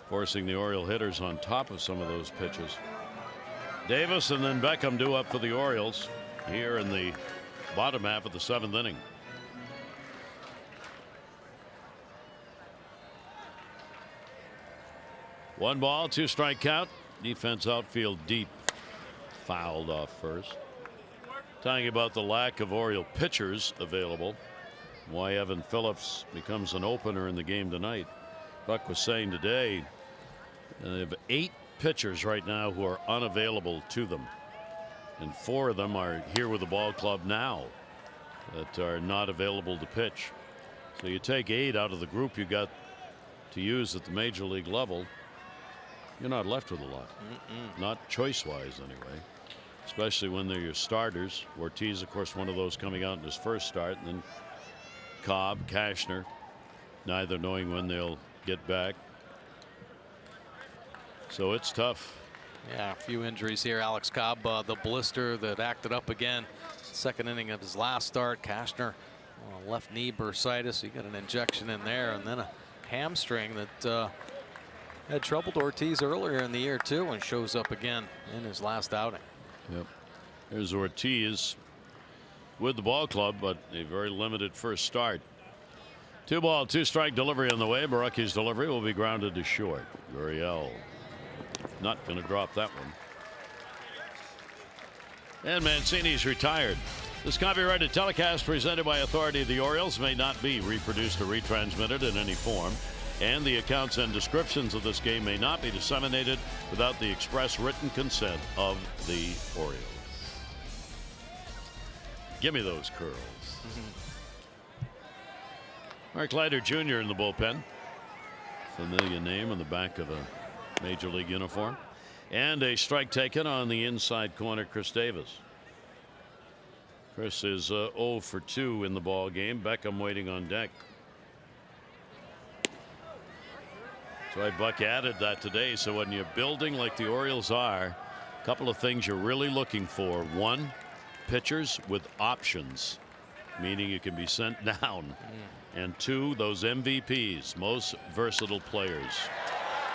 forcing the Oriole hitters on top of some of those pitches. Davis and then Beckham due up for the Orioles here in the bottom half of the 7th inning. One ball, 2 strike count. Defense outfield deep. Fouled off first. Talking about the lack of Oriole pitchers available. Why Evan Phillips becomes an opener in the game tonight. Buck was saying today they have 8 pitchers right now who are unavailable to them. And 4 of them are here with the ball club now that are not available to pitch. So you take 8 out of the group you got to use at the major league level. You're not left with a lot. Not choice wise anyway. Especially when they're your starters. Ortiz, of course, one of those coming out in his first start. And then Cobb, Cashner, neither knowing when they'll get back. So it's tough. Yeah, a few injuries here. Alex Cobb, the blister that acted up again. 2nd inning of his last start. Cashner, left knee bursitis. He got an injection in there, and then a hamstring that had troubled Ortiz earlier in the year too, and shows up again in his last outing. Yep. There's Ortiz with the ball club, but a very limited first start. 2 ball, 2 strike delivery on the way. Barucchi's delivery will be grounded to short. Gurriel not going to drop that one. And Mancini's retired. This copyrighted telecast presented by authority of the Orioles may not be reproduced or retransmitted in any form. And the accounts and descriptions of this game may not be disseminated without the express written consent of the Orioles. Give me those curls. Mark Leiter Jr. in the bullpen. Familiar name on the back of a major league uniform. And a strike taken on the inside corner, Chris Davis. Chris is 0 for 2 in the ball game. Beckham waiting on deck. So Buck added that today. So when you're building like the Orioles are, a couple of things you're really looking for. 1, pitchers with options, meaning you can be sent down. And 2, those MVPs, most versatile players.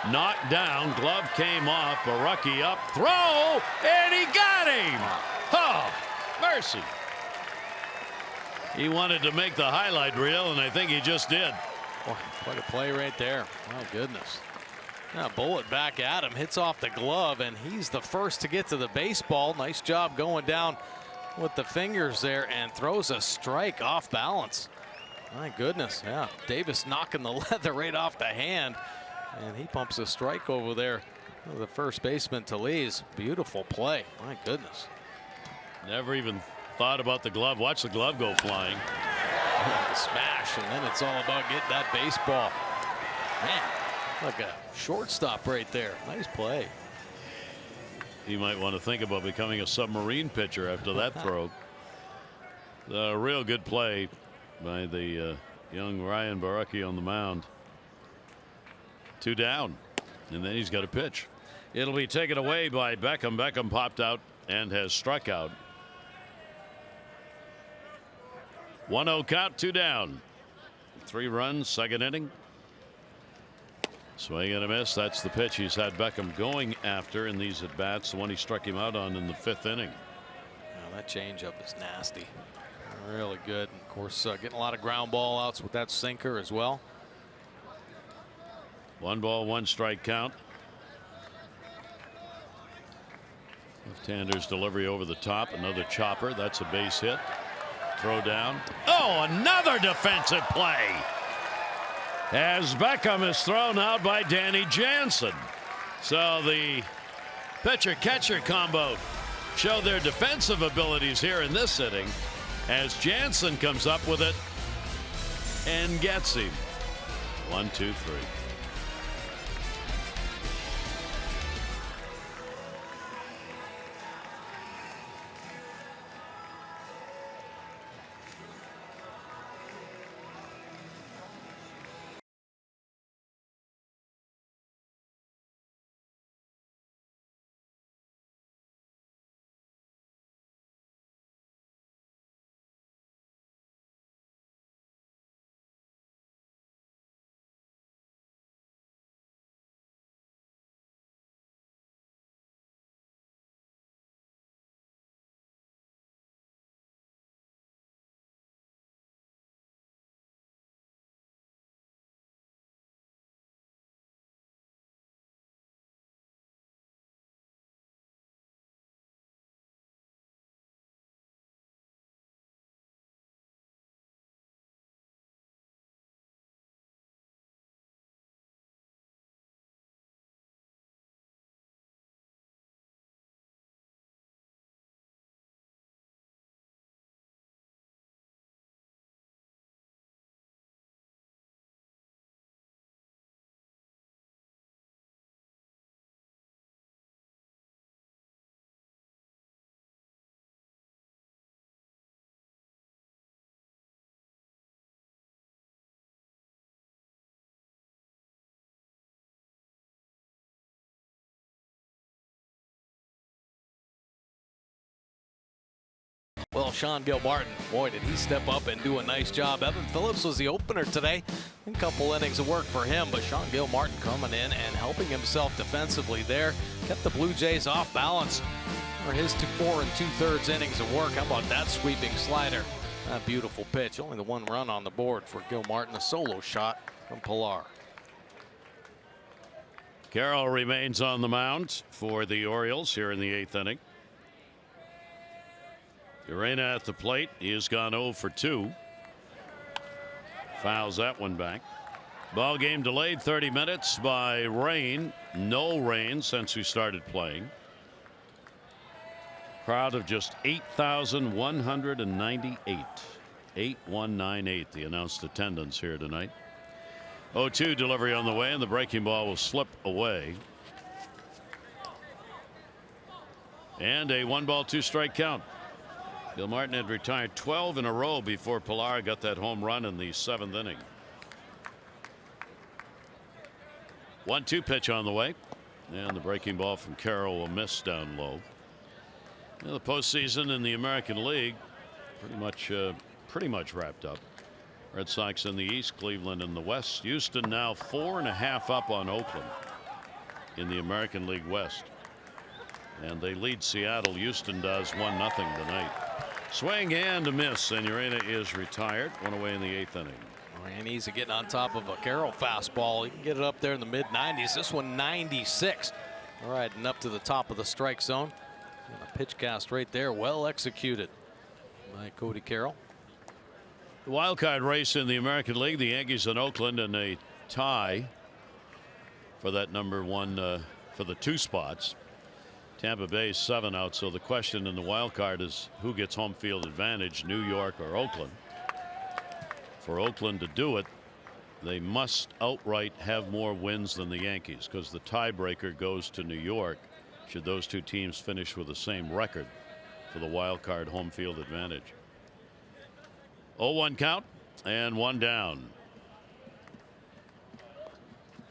Knocked down, glove came off, Barucki up, throw, and he got him. Oh, mercy. He wanted to make the highlight reel, and I think he just did. Boy, quite a play right there. My goodness. Now bullet back at him, hits off the glove, and he's the first to get to the baseball. Nice job going down with the fingers there and throws a strike off balance. My goodness. Yeah, Davis knocking the leather right off the hand, and he pumps a strike over there. The first baseman, Tellez. Beautiful play. My goodness. Never even thought about the glove. Watch the glove go flying. Smash, and then it's all about getting that baseball. Man, like a shortstop right there. Nice play. He might want to think about becoming a submarine pitcher after that throw. A real good play by the young Ryan Barucki on the mound. 2 down, and then he's got a pitch. It'll be taken away by Beckham. Beckham popped out and has struck out. 1-0 count, 2 down. 3 runs, 2nd inning. Swing and a miss. That's the pitch he's had Beckham going after in these at bats. The one he struck him out on in the 5th inning. Now that changeup is nasty. Really good. And of course, getting a lot of ground ball outs with that sinker as well. 1 ball, 1 strike count. Left-hander's delivery over the top. Another chopper. That's a base hit. Throw down. Oh, another defensive play. As Beckham is thrown out by Danny Jansen. So the pitcher-catcher combo show their defensive abilities here in this inning as Jansen comes up with it and gets him. 1, 2, 3. Well, Sean Gilmartin, boy, did he step up and do a nice job. Evan Phillips was the opener today. A couple innings of work for him, but Sean Gilmartin coming in and helping himself defensively there. Kept the Blue Jays off balance for his 4 2/3 innings of work. How about that sweeping slider? A beautiful pitch. Only the 1 run on the board for Gilmartin. A solo shot from Pilar. Carroll remains on the mound for the Orioles here in the 8th inning. Urena at the plate. He has gone 0 for 2. Fouls that one back. Ball game delayed 30 minutes by rain. No rain since we started playing. Crowd of just 8,198. 8,198 the announced attendance here tonight. 0-2 delivery on the way, and the breaking ball will slip away. And a 1 ball 2 strike count. Gilmartin had retired 12 in a row before Pilar got that home run in the 7th inning. 1-2 pitch on the way, and the breaking ball from Carroll will miss down low. Now, the postseason in the American League pretty much wrapped up. Red Sox in the East, Cleveland in the West. Houston now 4.5 up on Oakland in the American League West, and they lead Seattle. Houston does 1-0 tonight. Swing and a miss, and Urena is retired. 1 away in the 8th inning. And he's getting on top of a Carroll fastball. He can get it up there in the mid-90s. This one 96. All right, and up to the top of the strike zone. And a pitch cast right there, well executed by Cody Carroll. The wild card race in the American League, the Yankees and Oakland in a tie for that number 1 for the 2 spots. Tampa Bay 7 out, so the question in the wild card is who gets home field advantage, New York or Oakland. For Oakland to do it, they must outright have more wins than the Yankees, because the tiebreaker goes to New York should those 2 teams finish with the same record for the wild card home field advantage. 0-1 count and 1 down.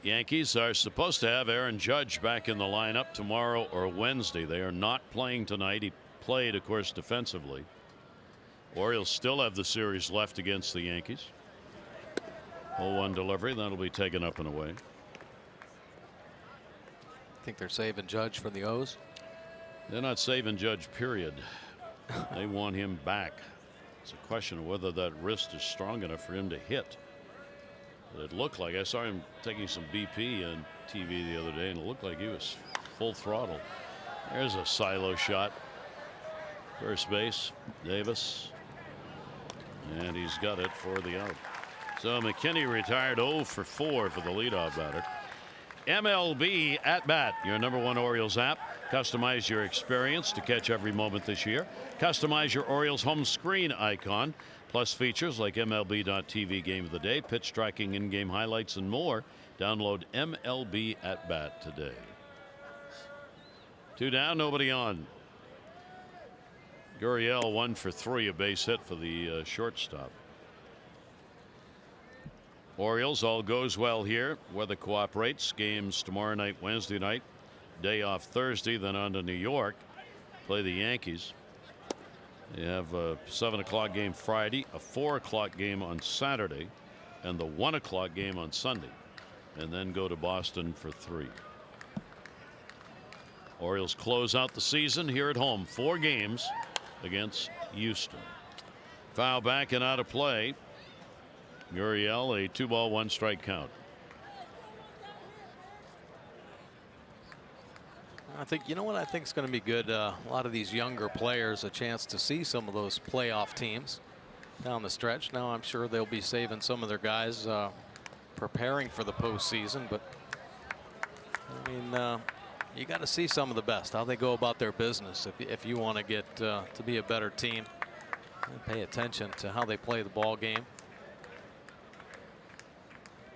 Yankees are supposed to have Aaron Judge back in the lineup tomorrow or Wednesday. They are not playing tonight. He played, of course, defensively. Orioles still have the series left against the Yankees. 0-1 delivery. That'll be taken up and away. Think they're saving Judge for the O's? They're not saving Judge, period. They want him back. It's a question of whether that wrist is strong enough for him to hit. But it looked like, I saw him taking some BP on TV the other day, and it looked like he was full throttle. There's a silo shot. First base, Davis. And he's got it for the out. So McKinney retired 0 for 4 for the leadoff batter. MLB At Bat, your #1 Orioles app. Customize your experience to catch every moment this year. Customize your Orioles home screen icon. Plus features like MLB.TV Game of the Day, pitch tracking, in-game highlights, and more. Download MLB At Bat today. 2 down, nobody on. Gurriel 1 for 3, a base hit for the shortstop. Orioles, all goes well here. Weather cooperates. Games tomorrow night, Wednesday night. Day off Thursday, then on to New York. Play the Yankees. They have a 7 o'clock game Friday, a 4 o'clock game on Saturday, and the 1 o'clock game on Sunday. And then go to Boston for 3. Orioles close out the season here at home. 4 games against Houston. Foul back and out of play. Gurriel, a 2-ball 1-strike count. I think, you know what I think is going to be good? A lot of these younger players a chance to see some of those playoff teams down the stretch. Now I'm sure they'll be saving some of their guys preparing for the postseason, but I mean, you got to see some of the best, how they go about their business. If you want to get to be a better team, pay attention to how they play the ball game.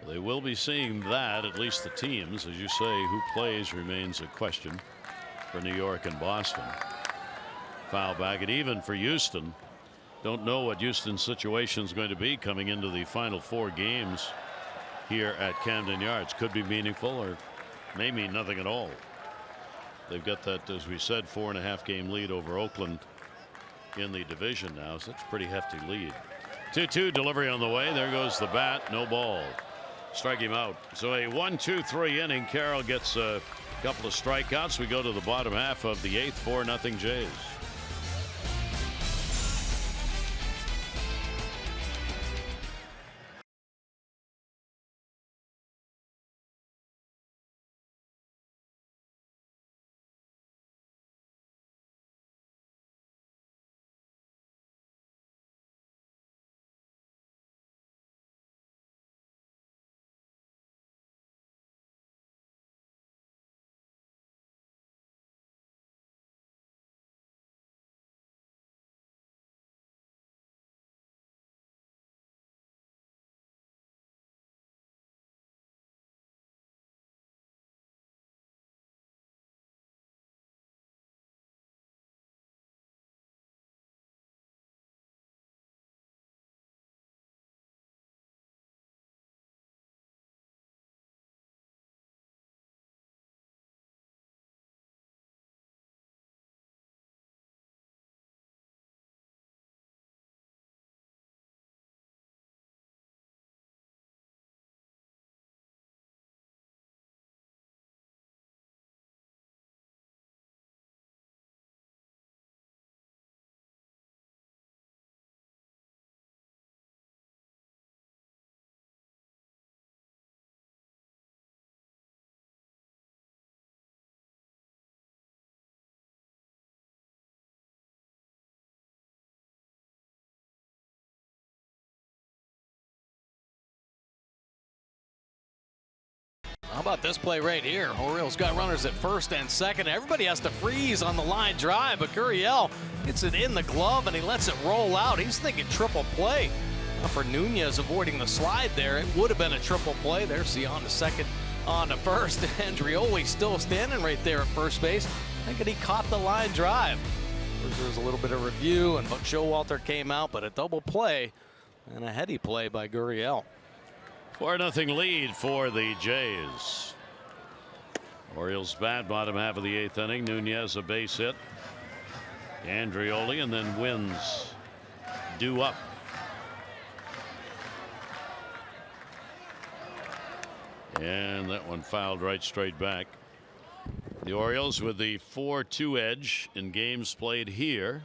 They will be seeing that, at least the teams. As you say, who plays remains a question for New York and Boston. Foul back, and even for Houston. Don't know what Houston's situation is going to be coming into the final 4 games here at Camden Yards. Could be meaningful or may mean nothing at all. They've got that, as we said, 4.5 game lead over Oakland in the division now. So that's a pretty hefty lead. 2-2 delivery on the way. There goes the bat. No ball. Strike him out. So a 1-2-3 inning. Carroll gets a couple of strikeouts. We go to the bottom half of the 8th. 4-0 Jays. How about this play right here? Orioles got runners at first and second. Everybody has to freeze on the line drive, but Gurriel gets it in the glove and he lets it roll out. He's thinking triple play. Now for Nunez avoiding the slide there, it would have been a triple play. There's Sion to second, on to first. Andrioli still standing right there at first base, thinking he caught the line drive. There's a little bit of review, and Showalter came out, but a double play and a heady play by Gurriel. 4-0 lead for the Jays. Orioles bat, bottom half of the 8th inning. Nunez a base hit. Andrioli, and then Wins due up. And that one fouled right straight back. The Orioles with the 4-2 edge in games played here.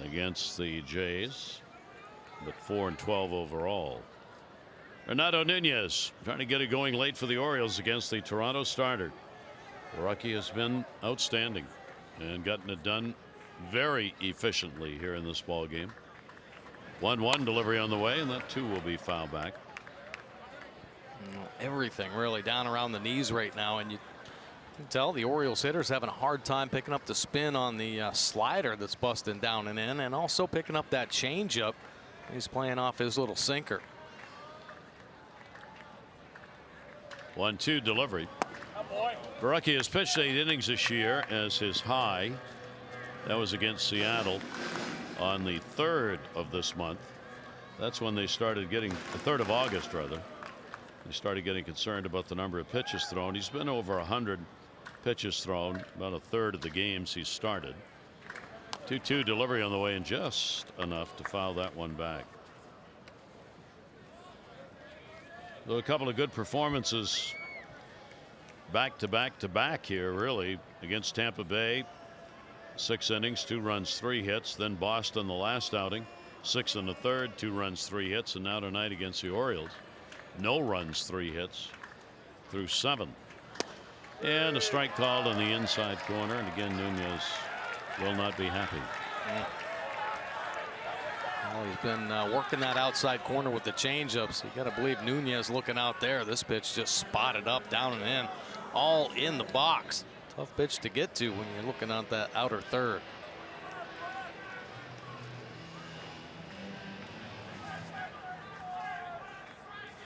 against the Jays, but 4-12 overall. Renato Nunez trying to get it going late for the Orioles against the Toronto starter. The rookie has been outstanding and gotten it done very efficiently here in this ball game. 1-1 delivery on the way, and that too will be foul back. Everything really down around the knees right now, and you can tell the Orioles hitters having a hard time picking up the spin on the slider that's busting down and in, and also picking up that changeup. He's playing off his little sinker. 1-2 delivery. Baraki has pitched 8 innings this year as his high. That was against Seattle on the 3rd of this month. That's when they started getting, the 3rd of August rather. They started getting concerned about the number of pitches thrown. He's been over 100 pitches thrown, about a third of the games he's started. 2-2 delivery on the way, and just enough to foul that one back. So a couple of good performances back to back to back here, really, against Tampa Bay. 6 innings, 2 runs, 3 hits. Then Boston the last outing, 6 1/3, 2 runs, 3 hits. And now tonight against the Orioles, no runs, 3 hits through 7. And a strike called on the inside corner. And again, Nunez will not be happy. Well, he's been working that outside corner with the changeups. You got to believe Nunez looking out there. This pitch just spotted up, down and in, all in the box. Tough pitch to get to when you're looking at that outer third.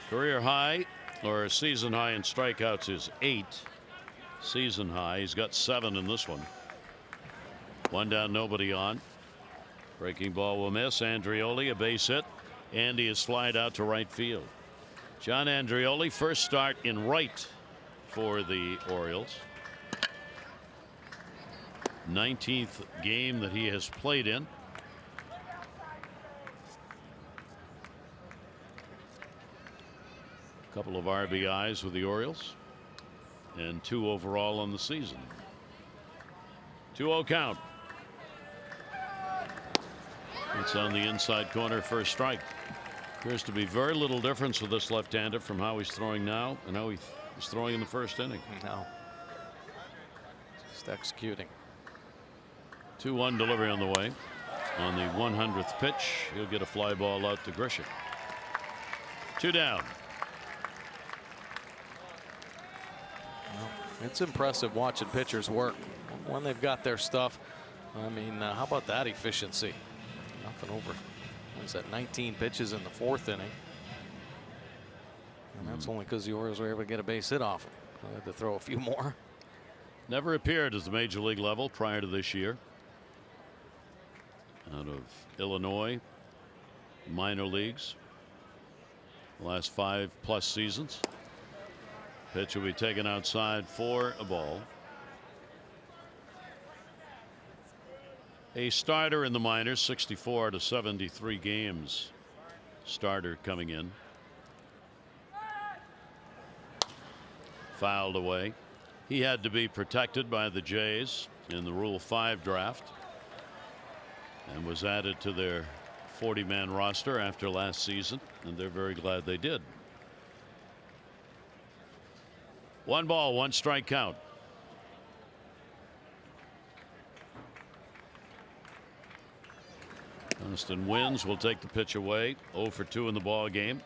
Career high, or season high in strikeouts, is 8. Season high. He's got 7 in this one. 1 down, nobody on. Breaking ball will miss. Andrioli, a base hit. Andy is flied out to right field. John Andrioli, first start in right for the Orioles. 19th game that he has played in. A couple of RBIs with the Orioles, and 2 overall on the season. 2-0 count. It's on the inside corner, first strike. Appears to be very little difference with this left-hander from how he's throwing now and how he was throwing in the first inning. No. Just executing. 2-1 delivery on the way. On the 100th pitch, he'll get a fly ball out to Grisham. 2 down. Well, it's impressive watching pitchers work when they've got their stuff. I mean, how about that efficiency? Nothing over, what is that, 19 pitches in the 4th inning. And that's only because the Orioles were able to get a base hit off him. They had to throw a few more. Never appeared at the major league level prior to this year. Out of Illinois minor leagues, the last 5+ seasons. Pitch will be taken outside for a ball. A starter in the minors, 64 to 73 games. Starter coming in. Fouled away. He had to be protected by the Jays in the Rule 5 draft and was added to their 40-man roster after last season, and they're very glad they did. 1 ball, 1 strike count. Austin Wynns will take the pitch away. 0 for 2 in the ball game.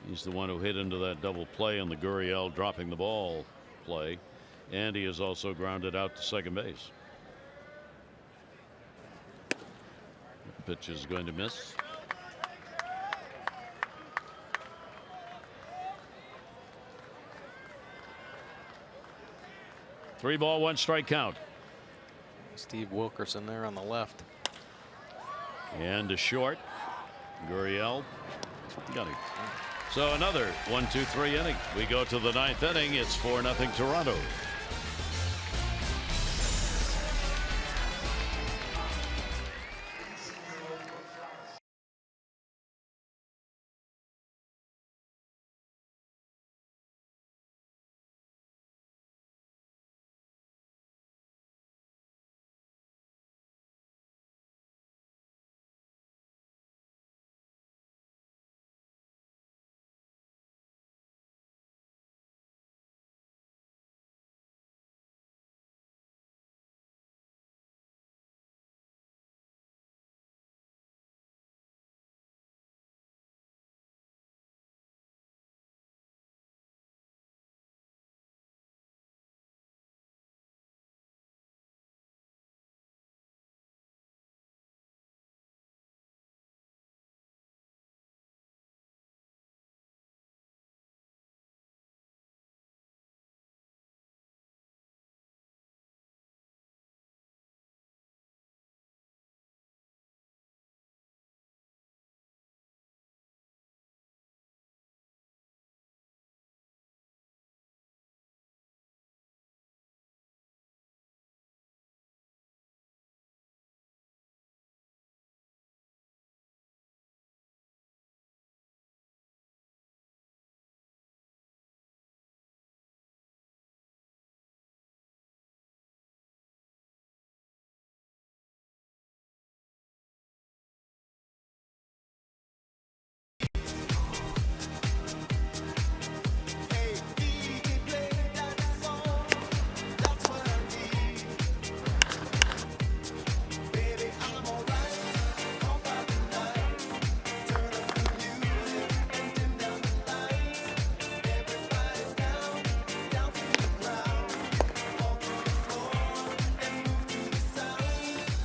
He's the one who hit into that double play on the Gurriel dropping the ball play, and he is also grounded out to second base. The pitch is going to miss. Three ball, 1 strike count. Steve Wilkerson there on the left. And a short. Gurriel got him. So another 1-2-3 inning. We go to the 9th inning. It's 4-0 Toronto.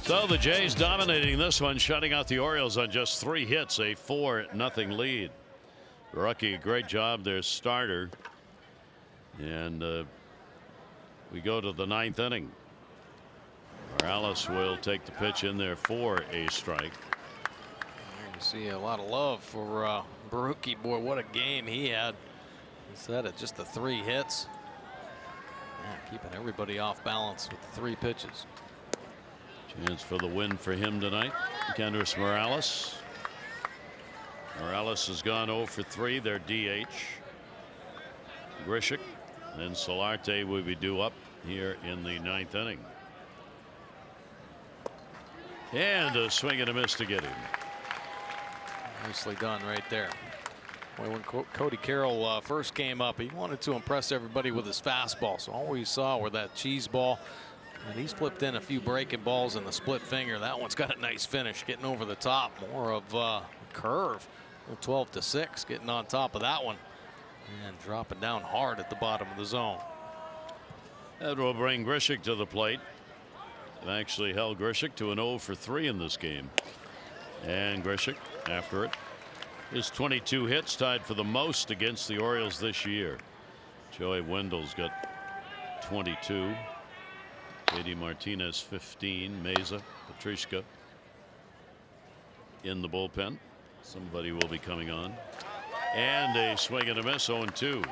So the Jays dominating this one, shutting out the Orioles on just 3 hits, a 4-0 lead. Rookie, great job, their starter. And we go to the 9th inning. Morales will take the pitch in there for a strike. You see a lot of love for Baruki. Boy, what a game he had. Instead of just the 3 hits. Yeah, keeping everybody off balance with the 3 pitches. Chance for the win for him tonight. Kendrys Morales. Morales has gone 0 for 3. Their DH. Grichuk and Solarte will be due up here in the 9th inning. And a swing and a miss to get him. Nicely done right there. Boy, when Cody Carroll first came up, he wanted to impress everybody with his fastball. So all we saw were that cheese ball. And he's flipped in a few breaking balls in the split finger. That one's got a nice finish, getting over the top. More of a curve. 12-6, getting on top of that one. And dropping down hard at the bottom of the zone. That will bring Grichuk to the plate. It actually held Grichuk to an 0 for 3 in this game. And Grichuk, after it, his 22 hits, tied for the most against the Orioles this year. Joey Wendell's got 22. JD Martinez 15. Meza, Petrishka in the bullpen. Somebody will be coming on. And a swing and a miss, 0-2.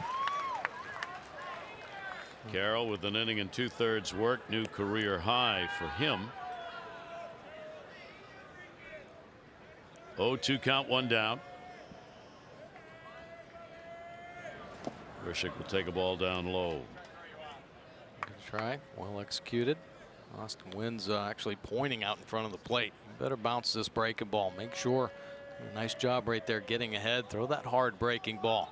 Carroll with an inning and 2/3 work, new career high for him. 0-2 count, 1 down. Grichuk will take a ball down low. Good try, well executed. Austin Wynn's actually pointing out in front of the plate. You better bounce this breaking ball. Make sure. Nice job right there, getting ahead. Throw that hard breaking ball.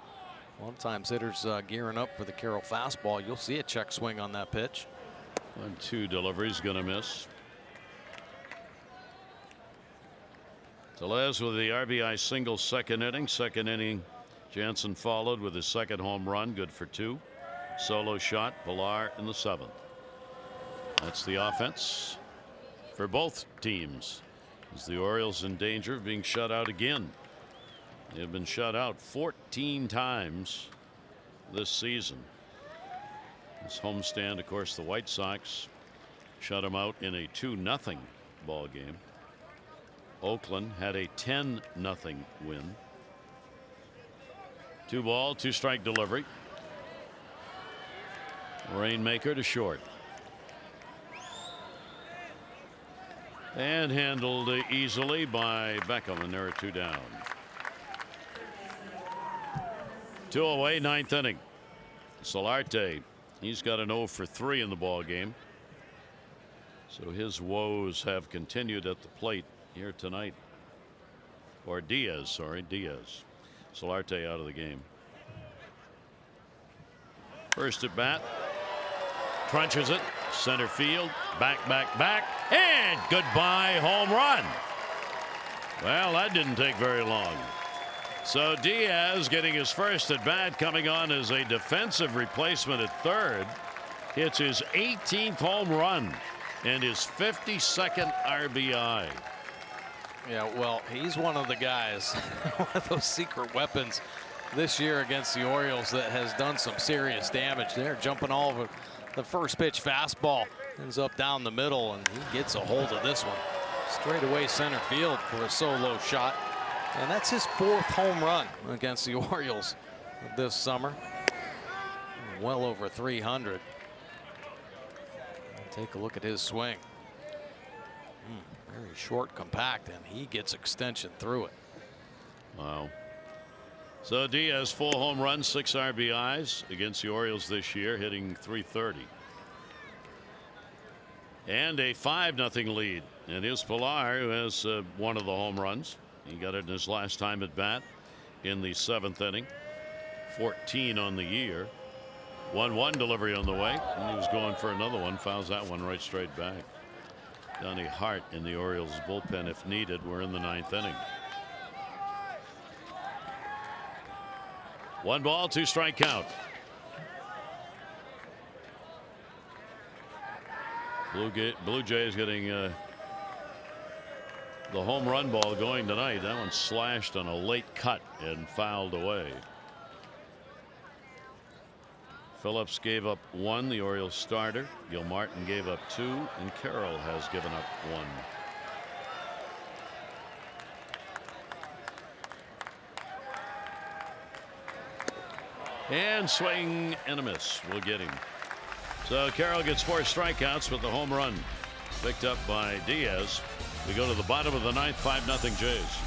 A lot of times hitters gearing up for the Carroll fastball. You'll see a check swing on that pitch. 1-2 delivery's gonna miss. Tellez with the RBI single, second inning. Second inning, Jansen followed with his second home run, good for 2. Solo shot, Pilar in the 7th. That's the offense for both teams. Is the Orioles in danger of being shut out again? They have been shut out 14 times this season. This homestand, of course, the White Sox shut them out in a 2-0 ball game. Oakland had a 10-0 win. 2-ball, 2-strike delivery. Rainmaker to short. And handled easily by Beckham, and there are 2 down. 2 away, 9th inning. Solarte, he's got an 0 for 3 in the ball game. So his woes have continued at the plate here tonight. Or Diaz, sorry, Diaz. Solarte out of the game. First at bat. Crunches it. Center field. Back, and goodbye home run. Well, that didn't take very long. So Diaz getting his first at bat, coming on as a defensive replacement at third. Hits his 18th home run and his 52nd RBI. Yeah, well, he's one of the guys, one of those secret weapons this year against the Orioles that has done some serious damage. They're jumping all over the first pitch fastball, ends up down the middle, and he gets a hold of this one. Straight away center field for a solo shot. And that's his 4th home run against the Orioles this summer. Well over 300. Take a look at his swing. Very short, compact, and he gets extension through it. Wow. So Diaz, 4 home runs, 6 RBIs against the Orioles this year, hitting .330. And a 5-0 lead. And here's Pilar, who has one of the home runs. He got it in his last time at bat in the 7th inning. 14 on the year. 1-1 delivery on the way, and he was going for another one. Fouls that one right straight back. Donnie Hart in the Orioles bullpen if needed. We're in the 9th inning. 1-ball, 2-strike count. Blue Jays getting the home run ball going tonight. That one slashed on a late cut and fouled away. Phillips gave up 1, the Orioles starter. Gilmartin gave up 2, and Carroll has given up 1. And swing and a miss will get him. So Carroll gets 4 strikeouts with the home run picked up by Diaz. We go to the bottom of the 9th, 5-0 Jays.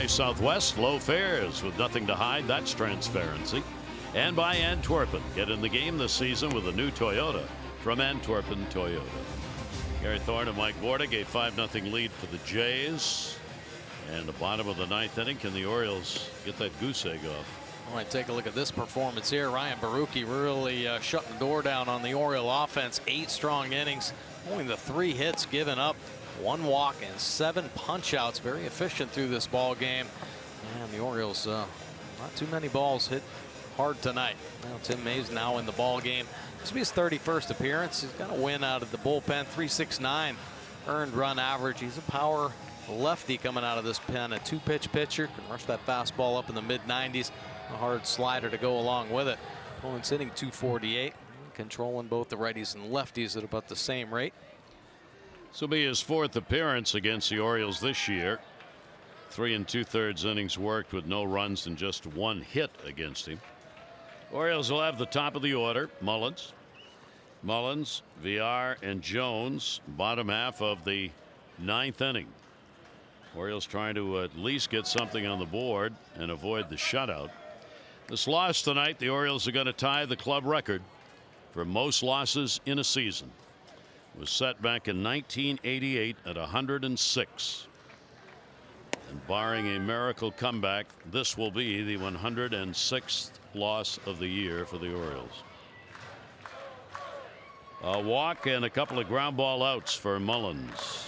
Southwest, low fares with nothing to hide. That's transparency. And by Antwerpen. Get in the game this season with a new Toyota from Antwerpen Toyota. Gary Thorne and Mike Borda gave 5-0 lead for the Jays. And the bottom of the 9th inning. Can the Orioles get that goose egg off? All right, take a look at this performance here. Ryan Baruki really shutting the door down on the Oriole offense. 8 strong innings. Only the 3 hits given up. 1 walk and 7 punch outs. Very efficient through this ball game. And the Orioles not too many balls hit hard tonight. Now Tim May's now in the ball game. This will be his 31st appearance. He's got a win out of the bullpen. 3.69 earned run average. He's a power lefty coming out of this pen. A 2-pitch pitcher. Can rush that fastball up in the mid-90s. A hard slider to go along with it. Opponent's hitting 248. Controlling both the righties and lefties at about the same rate. This will be his 4th appearance against the Orioles this year. 3 2/3 innings worked with no runs and just 1 hit against him. Orioles will have the top of the order. Mullins, VR, and Jones. Bottom half of the 9th inning. Orioles trying to at least get something on the board and avoid the shutout. This loss tonight, the Orioles are going to tie the club record for most losses in a season. Was set back in 1988 at 106. And barring a miracle comeback, this will be the 106th loss of the year for the Orioles. A walk and a couple of ground ball outs for Mullins.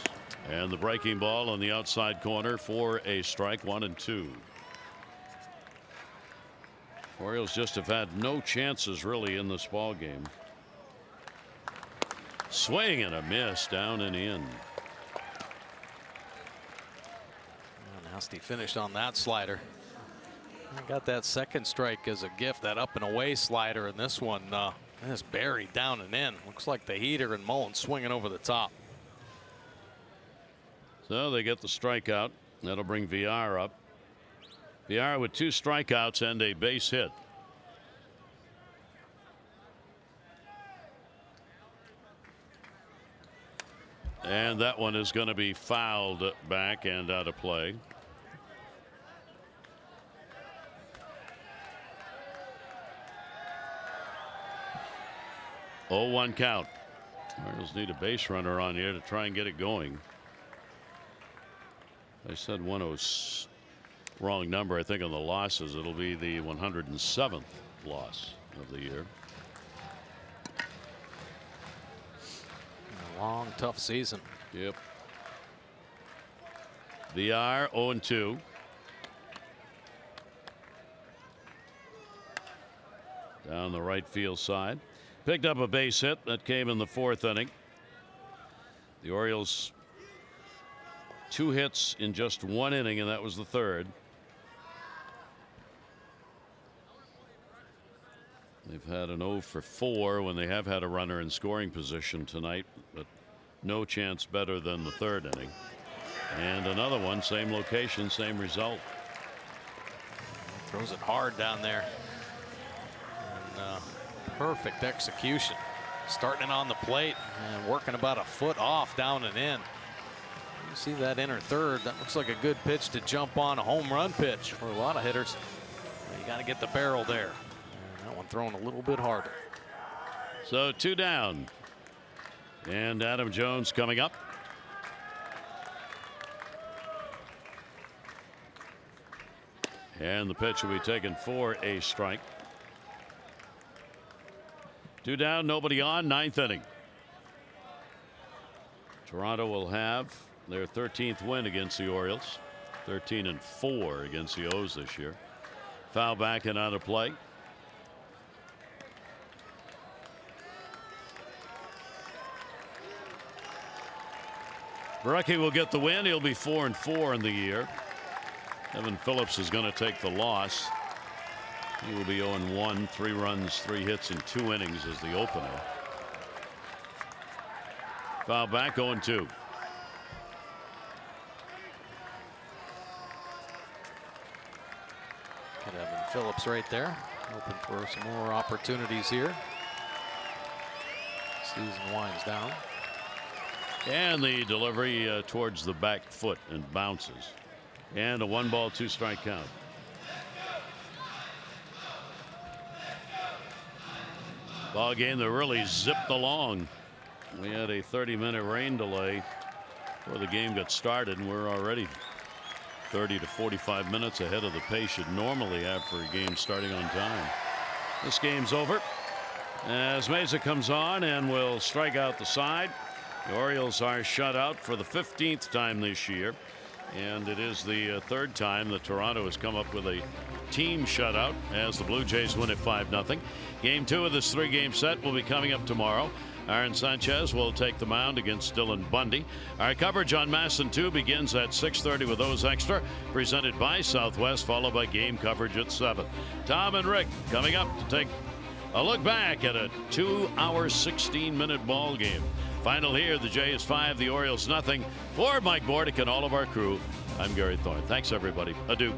And the breaking ball on the outside corner for a strike. 1 and 2. Orioles just have had no chances really in this ball game. Swing and a miss, down and in. Nasty finish on that slider. I got that second strike as a gift, that up and away slider, and this one is buried down and in. Looks like the heater, and Mullins swinging over the top. So they get the strikeout. That'll bring VR up. VR with 2 strikeouts and a base hit. And that one is going to be fouled back and out of play. Oh, 1 count. Orioles need a base runner on here to try and get it going. I said 106. Wrong number. I think on the losses it'll be the 107th loss of the year. Long, tough season. Yep. VR 0-2. Down the right field side. Picked up a base hit that came in the 4th inning. The Orioles 2 hits in just 1 inning, and that was the 3rd. They've had an 0 for 4 when they have had a runner in scoring position tonight, but no chance better than the 3rd inning. And another one, same location, same result. Throws it hard down there. And perfect execution. Starting it on the plate and working about a foot off down and in. You see that inner third. That looks like a good pitch to jump on, a home run pitch for a lot of hitters. You got to get the barrel there. And that one thrown a little bit harder. So 2 down. And Adam Jones coming up. And the pitch will be taken for a strike. 2 down, nobody on, 9th inning. Toronto will have their 13th win against the Orioles. 13-4 against the O's this year. Foul back and out of play. Barecki will get the win. He'll be 4-4 in the year. Evan Phillips is going to take the loss. He will be 0-1, 3 runs, 3 hits in 2 innings as the opener. Foul back, 0-2. Got Evan Phillips right there, hoping for some more opportunities here. Season winds down. And the delivery towards the back foot and bounces. And a 1-ball, 2-strike count. Ball game that really zipped along. We had a 30-minute rain delay before the game got started, and we're already 30 to 45 minutes ahead of the pace you'd normally have for a game starting on time. This game's over as Meza comes on and will strike out the side. The Orioles are shut out for the 15th time this year, and it is the 3rd time that Toronto has come up with a team shutout as the Blue Jays win at 5-0. Game 2 of this 3-game set will be coming up tomorrow. Aaron Sanchez will take the mound against Dylan Bundy. Our coverage on MASN 2 begins at 6:30 with O's Extra, presented by Southwest, followed by game coverage at 7. Tom and Rick coming up to take a look back at a 2-hour, 16-minute ball game. Final here, the Jays 5, the Orioles nothing. For Mike Bordick and all of our crew, I'm Gary Thorne. Thanks, everybody. Adieu.